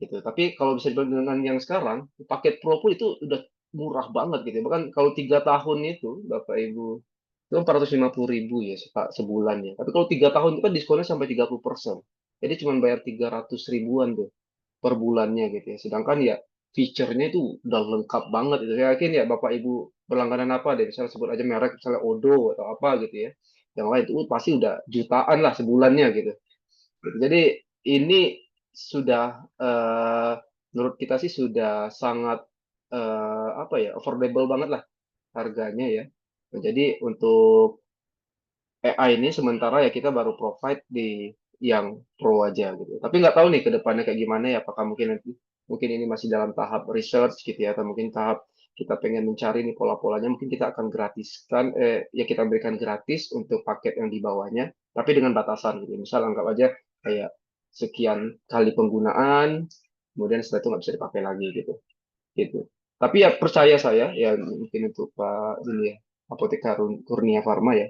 Gitu. Tapi kalau bisa dibandingkan dengan yang sekarang, paket Pro pun itu udah murah banget gitu ya. Bahkan kalau 3 tahun itu, Bapak Ibu, itu 450 ribu ya sebulan ya. Tapi kalau 3 tahun itu kan diskonnya sampai 30%. Jadi cuma bayar 300 ribuan tuh per bulannya gitu ya. Sedangkan ya fiturnya itu udah lengkap banget itu. Saya yakin ya Bapak Ibu berlangganan apa deh, misalnya sebut aja merek, misalnya Odo atau apa gitu ya. Yang lain itu pasti udah jutaan lah sebulannya gitu. Jadi ini sudah menurut kita sih sudah sangat apa ya affordable banget lah harganya ya. Nah, jadi untuk AI ini sementara ya kita baru provide di yang Pro aja gitu. Tapi nggak tahu nih ke depannya kayak gimana ya. Apakah mungkin ini masih dalam tahap research gitu ya, atau mungkin tahap kita pengen mencari nih pola-polanya. Mungkin kita akan gratiskan, ya kita berikan gratis untuk paket yang di bawahnya, tapi dengan batasan gitu. Misal anggap aja kayak sekian kali penggunaan, kemudian setelah itu nggak bisa dipakai lagi gitu. Gitu. Tapi ya percaya saya, ya mungkin untuk Pak ini ya, Apotek Kurnia Farma ya,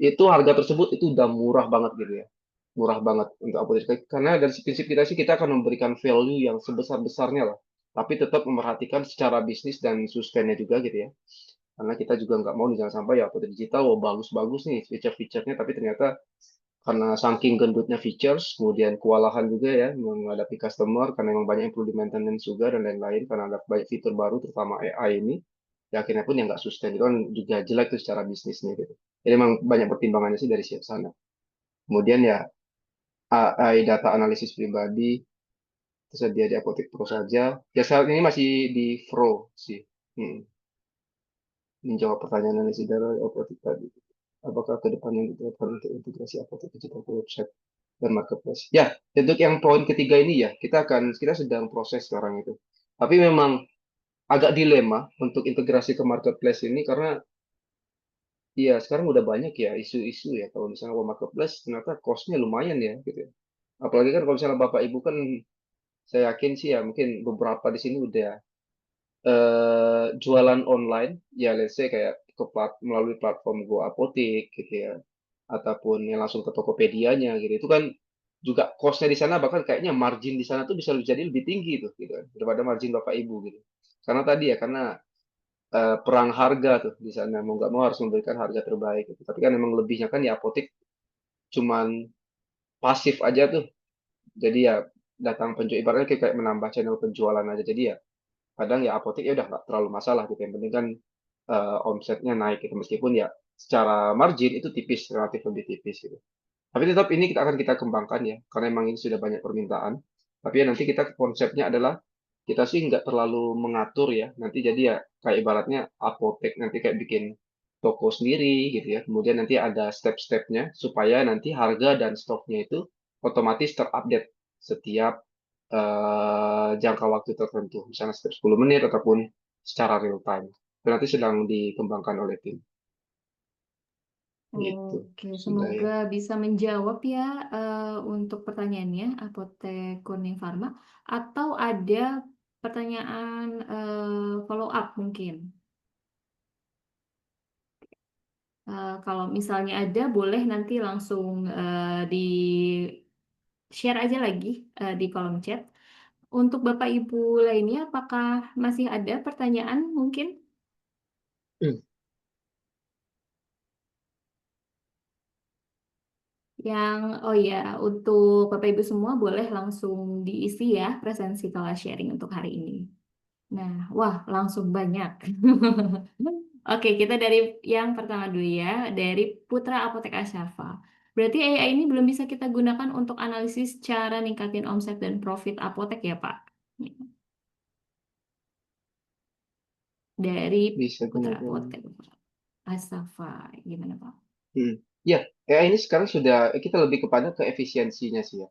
itu harga tersebut itu udah murah banget gitu ya. Murah banget untuk apotek. Karena dari prinsip kita sih kita akan memberikan value yang sebesar-besarnya lah. Tapi tetap memperhatikan secara bisnis dan sustainnya juga gitu ya. Karena kita juga nggak mau nih, jangan sampai ya apotek digital, wah bagus-bagus nih feature-featurenya, tapi ternyata karena saking gendutnya features, kemudian kewalahan juga ya menghadapi customer, karena memang banyak yang perlu di maintenance juga dan lain-lain, karena ada banyak fitur baru, terutama AI ini, ya akhirnya pun yang nggak sustain, itu kan juga jelek tuh secara bisnisnya gitu. Jadi memang banyak pertimbangannya sih dari sana. Kemudian ya AI data analisis pribadi, tersedia di Apotek Pro saja. Ya saat ini masih di Pro sih. Hmm. Menjawab pertanyaan analisis data Apotek tadi. Apakah ke depannya diperlukan untuk integrasi apotek digital ke website dan marketplace? Ya, untuk yang poin ketiga ini ya, kita sedang proses sekarang itu. Tapi memang agak dilema untuk integrasi ke marketplace ini karena ya sekarang udah banyak ya isu-isu ya kalau misalnya mau marketplace ternyata cost-nya lumayan ya gitu ya. Apalagi kan kalau misalnya Bapak Ibu kan saya yakin sih ya mungkin beberapa di sini udah jualan online ya let's say kayak melalui platform Go Apotek gitu ya ataupun yang langsung ke Tokopedia-nya gitu. Itu kan juga cost-nya di sana bahkan kayaknya margin di sana tuh bisa jadi lebih tinggi tuh gitu kan daripada margin Bapak Ibu gitu. Karena tadi ya karena perang harga tuh di sana mau nggak mau harus memberikan harga terbaik gitu. Tapi kan memang lebihnya kan ya apotek cuman pasif aja tuh. Jadi ya datang penjual ibaratnya kayak menambah channel penjualan aja. Jadi ya kadang ya apotek ya udah nggak terlalu masalah gitu. Yang penting kan omsetnya naik gitu meskipun ya secara margin itu tipis relatif lebih tipis gitu. Tapi tetap ini akan kita kembangkan ya, karena memang ini sudah banyak permintaan. Tapi ya nanti kita konsepnya adalah kita sih nggak terlalu mengatur ya. Nanti jadi ya kayak ibaratnya apotek nanti kayak bikin toko sendiri gitu ya. Kemudian nanti ada step-stepnya supaya nanti harga dan stoknya itu otomatis terupdate setiap jangka waktu tertentu. Misalnya setiap 10 menit ataupun secara real time. Itu nanti sedang dikembangkan oleh tim. Gitu. Oke, Sudah ya. semoga bisa menjawab ya untuk pertanyaannya Apotek Kurnia Farma. Atau ada pertanyaan follow up mungkin. Kalau misalnya ada, boleh nanti langsung di share aja lagi di kolom chat. Untuk Bapak Ibu lainnya, apakah masih ada pertanyaan mungkin? Oh ya, untuk Bapak Ibu semua boleh langsung diisi ya presensi kelas sharing untuk hari ini. Nah, wah langsung banyak. Oke, kita dari yang pertama dulu ya, dari Putra Apotek Asyafa. Berarti AI ini belum bisa kita gunakan untuk analisis cara ningkatin omset dan profit apotek ya, Pak? Dari Bisa Putra gunakan. Apotek Asyafa, gimana Pak? Ya, AI ini sekarang sudah kita lebih kepada ke efisiensinya sih ya.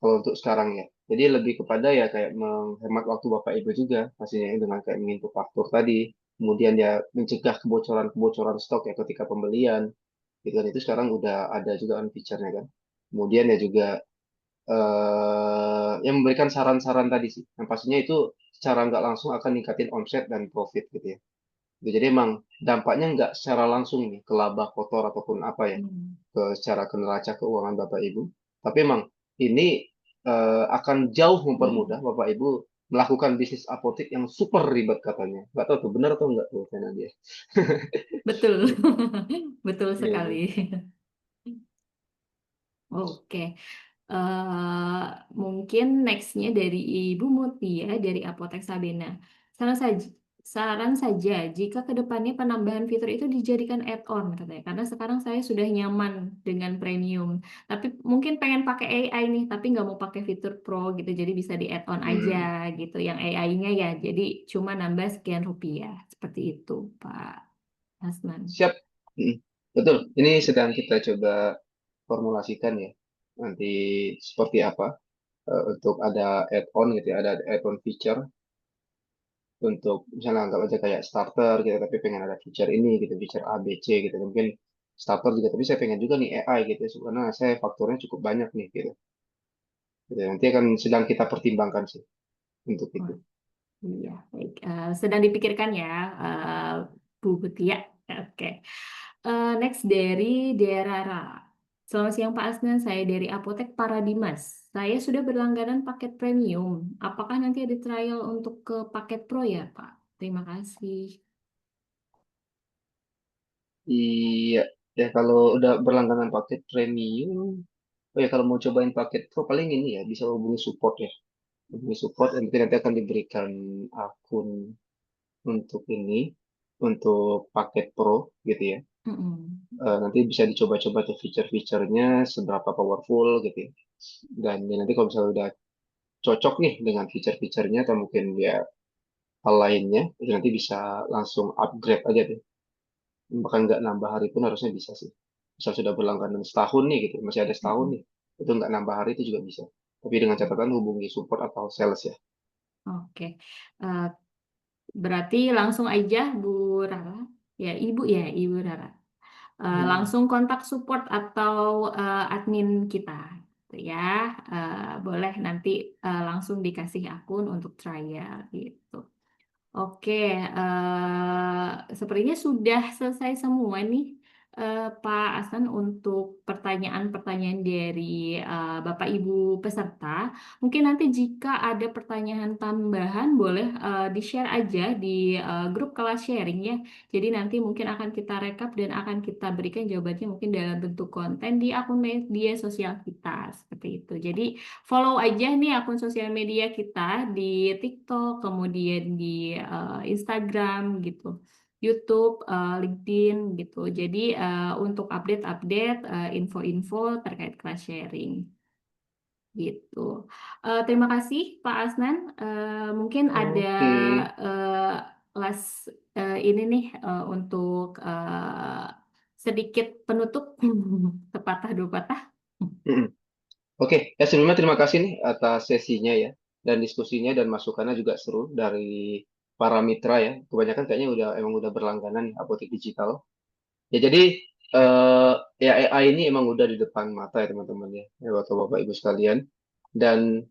Kalau untuk sekarang ya. Jadi lebih kepada ya kayak menghemat waktu Bapak Ibu juga pastinya ya, dengan kayak menginput faktur tadi. Kemudian ya mencegah kebocoran-kebocoran stok ya ketika pembelian. Gitu kan itu sekarang udah ada juga kan feature-nya kan. Kemudian ya juga yang memberikan saran-saran tadi sih. Yang pastinya itu secara nggak langsung akan ningkatin omset dan profit gitu ya. Gitu. Jadi emang dampaknya nggak secara langsung nih ke laba kotor ataupun apa ya, secara ke neraca keuangan Bapak Ibu. Tapi emang ini akan jauh mempermudah Bapak Ibu melakukan bisnis apotek yang super ribet katanya. Nggak tahu tuh benar atau nggak tuh Kak dia. Betul, betul Iya. sekali. Oke. Eh, Mungkin nextnya dari Ibu Mutia dari Apotek Sabena. Saran saja, saran saja jika kedepannya penambahan fitur itu dijadikan add-on katanya. Karena sekarang saya sudah nyaman dengan premium. Tapi mungkin pengen pakai AI nih, tapi nggak mau pakai fitur Pro gitu. Jadi bisa di add-on aja gitu. Yang AI-nya ya, jadi cuma nambah sekian rupiah. Seperti itu, Pak Hasnan. Siap. Betul. Ini sedang kita coba formulasikan ya. Nanti seperti apa untuk ada add-on gitu ya, ada add-on feature untuk misalnya anggap aja kayak starter gitu, tapi pengen ada feature ini gitu, feature A, B, C gitu. Mungkin starter juga, tapi saya pengen juga nih AI gitu, karena saya faktornya cukup banyak nih gitu. Gitu. Nanti akan sedang kita pertimbangkan sih untuk itu. Iya, baik. Sedang dipikirkan ya, Bu Butia. Oke. Next dari Derara. Selamat siang Pak Asnan, saya dari Apotek Paradimas. Saya sudah berlangganan paket premium. Apakah nanti ada trial untuk ke paket pro ya Pak? Terima kasih. Iya, ya kalau udah berlangganan paket premium, oh ya kalau mau cobain paket pro paling ini ya bisa hubungi support ya, hubungi support, nanti akan diberikan akun untuk ini, untuk paket pro gitu ya. Mm-mm. Nanti bisa dicoba-coba tuh fitur-fiturnya seberapa powerful gitu ya. Dan ya nanti kalau misalnya udah cocok nih dengan fitur-fiturnya atau mungkin ya hal lainnya, itu nanti bisa langsung upgrade aja deh. Bahkan nggak nambah hari pun harusnya bisa sih. Misal sudah berlangganan setahun nih gitu, masih ada setahun nih, itu nggak nambah hari itu juga bisa. Tapi dengan catatan hubungi support atau sales ya. Oke. Eh, Berarti langsung aja Bu Rara. Ya, Ibu Rara. Langsung kontak support atau admin kita gitu ya. Boleh nanti langsung dikasih akun untuk trial gitu. Oke, sepertinya sudah selesai semua nih Pak Asan untuk pertanyaan-pertanyaan dari Bapak Ibu peserta. Mungkin nanti jika ada pertanyaan tambahan boleh di-share aja di grup kelas sharing ya. Jadi nanti mungkin akan kita rekap dan akan kita berikan jawabannya mungkin dalam bentuk konten di akun media sosial kita seperti itu. Jadi follow aja nih akun sosial media kita di TikTok, kemudian di Instagram gitu, YouTube, LinkedIn gitu. Jadi untuk update-update info-info terkait class sharing gitu. Terima kasih Pak Asnan. Mungkin ada Oke. eh, last ini nih untuk sedikit penutup sepatah dua patah. Mm-mm. Oke, ya sebelumnya terima kasih nih atas sesinya ya dan diskusinya dan masukannya juga seru dari para mitra ya. Kebanyakan kayaknya emang udah berlangganan nih apotek digital. Ya jadi ya AI ini emang udah di depan mata ya teman-teman ya Bapak Ibu sekalian. Dan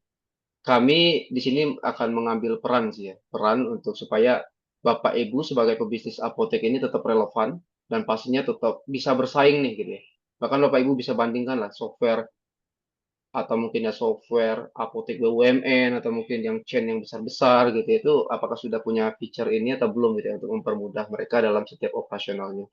kami di sini akan mengambil peran sih ya, peran untuk supaya Bapak Ibu sebagai pebisnis apotek ini tetap relevan dan pastinya tetap bisa bersaing nih gitu ya. Bahkan Bapak Ibu bisa bandingkan lah software atau mungkin ya software apotek BUMN atau mungkin yang chain yang besar-besar gitu ya, itu apakah sudah punya feature ini atau belum gitu ya untuk mempermudah mereka dalam setiap operasionalnya.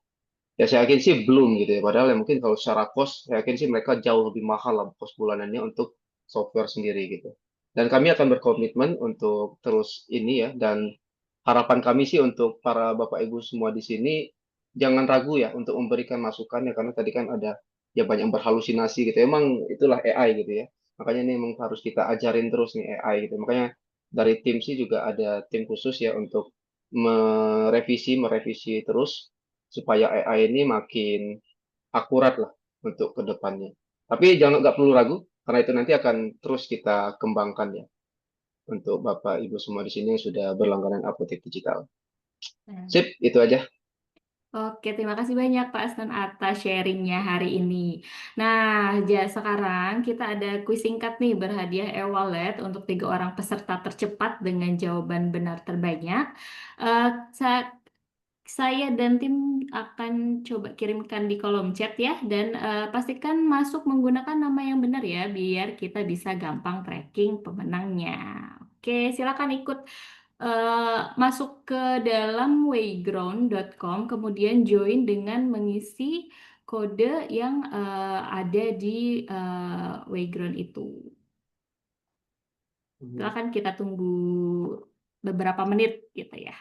Ya saya yakin sih belum gitu ya. Padahal ya mungkin kalau secara cost, saya yakin sih mereka jauh lebih mahal lah cost bulanannya untuk software sendiri gitu. Dan kami akan berkomitmen untuk terus ini ya. Dan harapan kami sih untuk para Bapak Ibu semua di sini, jangan ragu ya untuk memberikan masukan ya. Karena tadi kan ada ya banyak yang berhalusinasi gitu. Emang itulah AI gitu ya. Makanya ini memang harus kita ajarin terus nih AI gitu. Makanya dari tim sih juga ada tim khusus ya untuk merevisi terus supaya AI ini makin akurat lah untuk ke depannya. Tapi jangan nggak perlu ragu, karena itu nanti akan terus kita kembangkan ya untuk Bapak Ibu semua di sini yang sudah berlangganan apotek digital. Nah, Sip, itu aja. Oke, terima kasih banyak Pak Asnan atas sharingnya hari ini. Nah, sekarang kita ada kuis singkat nih berhadiah e-wallet untuk 3 orang peserta tercepat dengan jawaban benar terbanyak. Eh, sa- saya dan tim akan coba kirimkan di kolom chat ya, dan pastikan masuk menggunakan nama yang benar ya, biar kita bisa gampang tracking pemenangnya. Oke, silakan ikut masuk ke dalam wayground.com, kemudian join dengan mengisi kode yang ada di Wayground itu. Silakan kita tunggu beberapa menit gitu ya.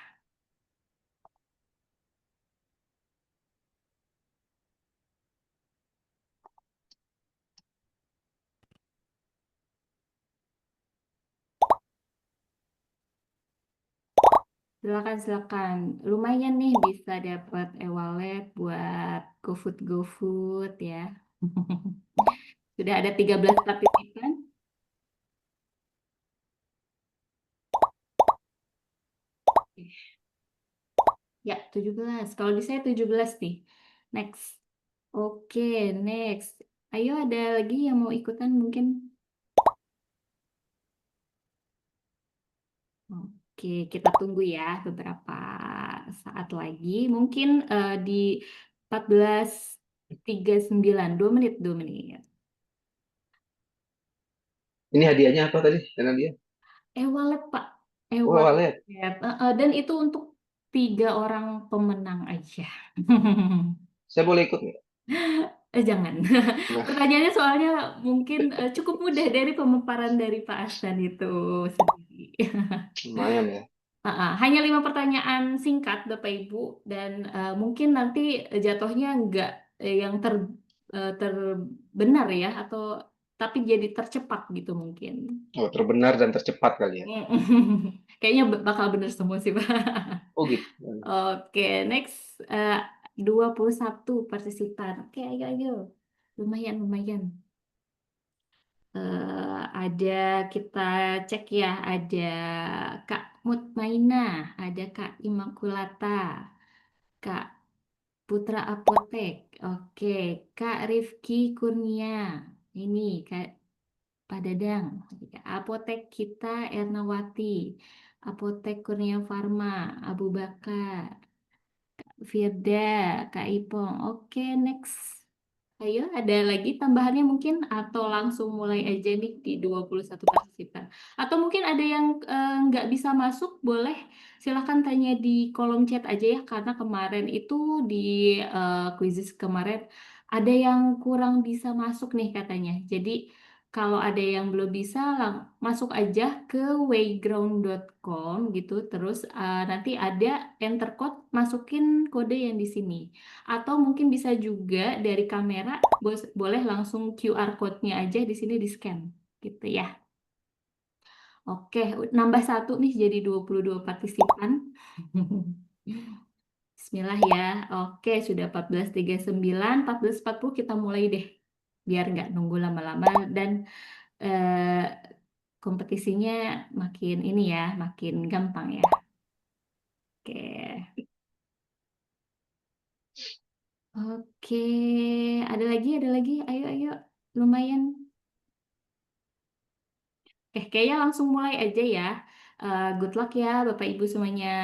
Silakan. Lumayan nih bisa dapat e-wallet buat GoFood ya. Sudah ada 13 partisipan. Ya, 17. Kalau di saya 17 nih. Next. Oke, next. Ayo ada lagi yang mau ikutan mungkin? Oke, kita tunggu ya beberapa saat lagi. Mungkin di 14.39, 2 menit, 2 menit. Ini hadiahnya apa tadi? Karena dia. E-wallet, Pak. Oh, E-wallet. wallet. Dan itu untuk 3 orang pemenang aja. Saya boleh ikut nggak? Jangan. Nah, Pertanyaannya soalnya mungkin cukup mudah dari pemaparan dari Pak Aslan itu sendiri. lumayan ya. Hanya 5 pertanyaan singkat, Bapak Ibu, dan mungkin nanti jatuhnya nggak yang terbenar ya, atau tapi jadi tercepat gitu mungkin. Oh, terbenar dan tercepat kali ya. Kayaknya bakal benar semua sih, Pak. Oh gitu. Oke, next 21 partisipan. Oke, ayo. Lumayan. Ada kita cek ya, ada Kak Mutmaina, ada Kak Imakulata, Kak Putra Apotek, oke, Kak Rifki Kurnia, ini Kak Padadang, Apotek kita Ernawati, Apotek Kurnia Farma, Abu Bakar, Firda, Kak Ipong, oke, next. Ayo, ada lagi tambahannya mungkin atau langsung mulai aja nih di 21 partisipan. Atau mungkin ada yang nggak bisa masuk, boleh silahkan tanya di kolom chat aja ya, karena kemarin itu di quizzes kemarin ada yang kurang bisa masuk nih katanya. Jadi kalau ada yang belum bisa, masuk aja ke wayground.com gitu, terus nanti ada enter code, masukin kode yang di sini. Atau mungkin bisa juga dari kamera, boleh langsung QR code-nya aja di sini di-scan gitu ya. Oke, nambah 1 nih jadi 22 partisipan. Bismillah ya. Oke, sudah 14.39, 14.40 kita mulai deh. Biar nggak nunggu lama-lama dan eh, kompetisinya makin ini ya, makin gampang ya. Oke. Oke, ada lagi. Ayo. Lumayan. Kayaknya langsung mulai aja ya. Good luck ya, Bapak Ibu semuanya.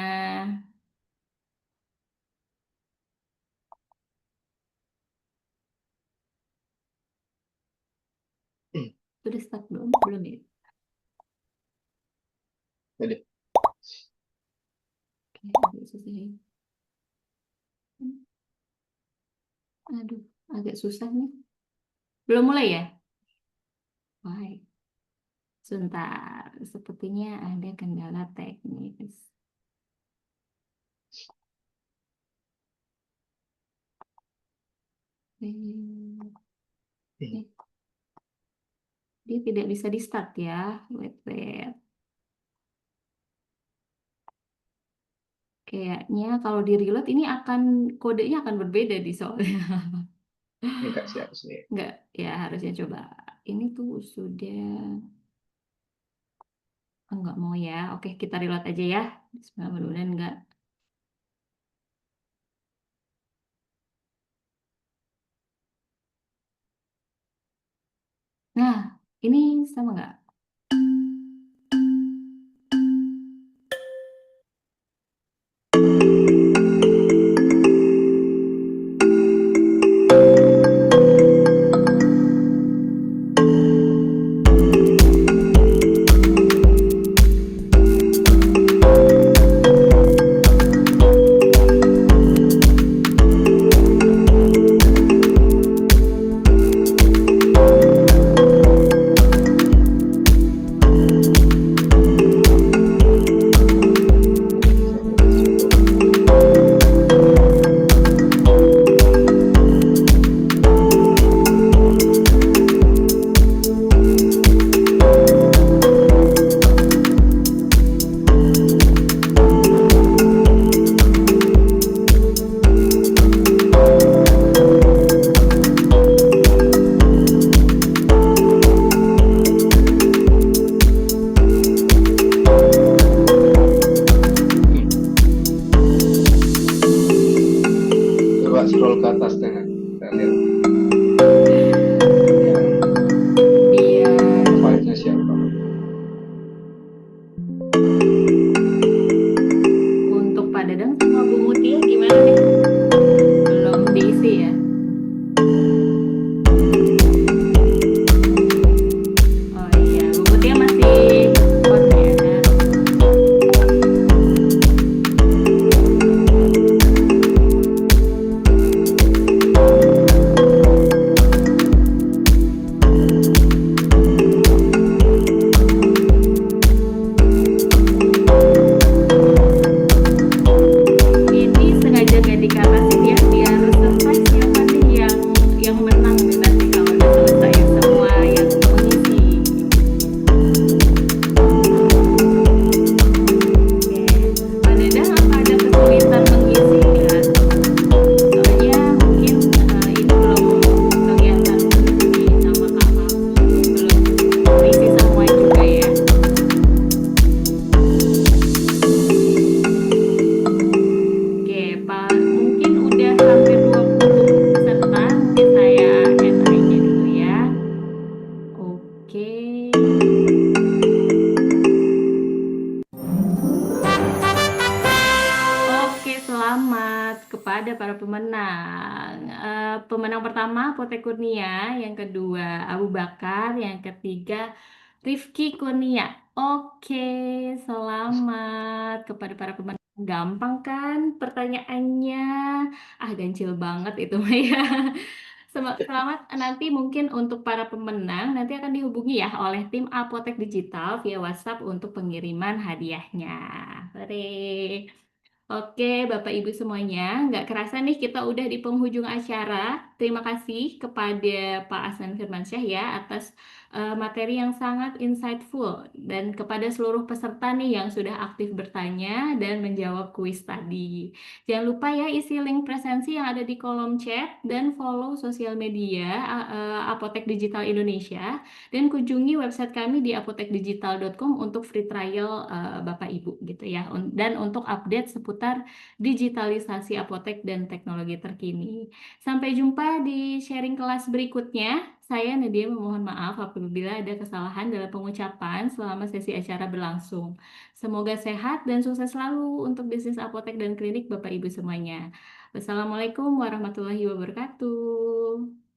Sudah start belum? Belum ya? Jadi, Oke, agak susah ya. Aduh, agak susah nih. Belum mulai ya? Baik. Sebentar, sepertinya ada kendala teknis. Dia tidak bisa di start ya. Wait. Kayaknya kalau di reload ini kodenya akan berbeda di soalnya. enggak sih harusnya. Enggak, ya harusnya coba. Ini tuh sudah enggak mau ya. Oke, kita reload aja ya. Bismillah, mudah-mudahan enggak. Nah, ini sama enggak? Coba scroll ke atas tengah. Kita lihat yang Dia file-nya siapa. untuk Pak Dadang sama Bu Mutia gimana nih? Belum diisi ya? Oh iya, Bu Mutia masih on ya. Ini sengaja gak dikatasin ya, biar surprise siapa nih yang menang nih nanti kalau udah selesai semua yang mengisi. Oke, Pak Dadang apa ada kesulitan mengisi nggak? Soalnya mungkin ini belum kelihatan di sama kakak, belum terisi semua juga ya. Oke, Pak, mungkin udah hampir 20 peserta, mungkin saya end aja dulu ya. Oke. Oke, selamat kepada para pemenang. Pemenang pertama Potek Kurnia, yang kedua Abu Bakar, yang ketiga Rifki Kurnia. Oke, selamat kepada para pemenang. Gampang kan pertanyaannya? Gancil banget itu mah ya. Selamat, nanti mungkin untuk para pemenang nanti akan dihubungi ya oleh tim Apotek Digital via WhatsApp untuk pengiriman hadiahnya. Hore. Oke, Bapak Ibu semuanya, nggak kerasa nih kita udah di penghujung acara. Terima kasih kepada Pak Asnan Firmansyah ya atas materi yang sangat insightful dan kepada seluruh peserta nih yang sudah aktif bertanya dan menjawab kuis tadi. Jangan lupa ya isi link presensi yang ada di kolom chat dan follow sosial media Apotek Digital Indonesia dan kunjungi website kami di apotekdigital.com untuk free trial Bapak Ibu gitu ya dan untuk update seputar digitalisasi apotek dan teknologi terkini. Sampai jumpa di sharing kelas berikutnya. Saya Nadia memohon maaf apabila ada kesalahan dalam pengucapan selama sesi acara berlangsung. Semoga sehat dan sukses selalu untuk bisnis apotek dan klinik Bapak Ibu semuanya. Wassalamualaikum warahmatullahi wabarakatuh.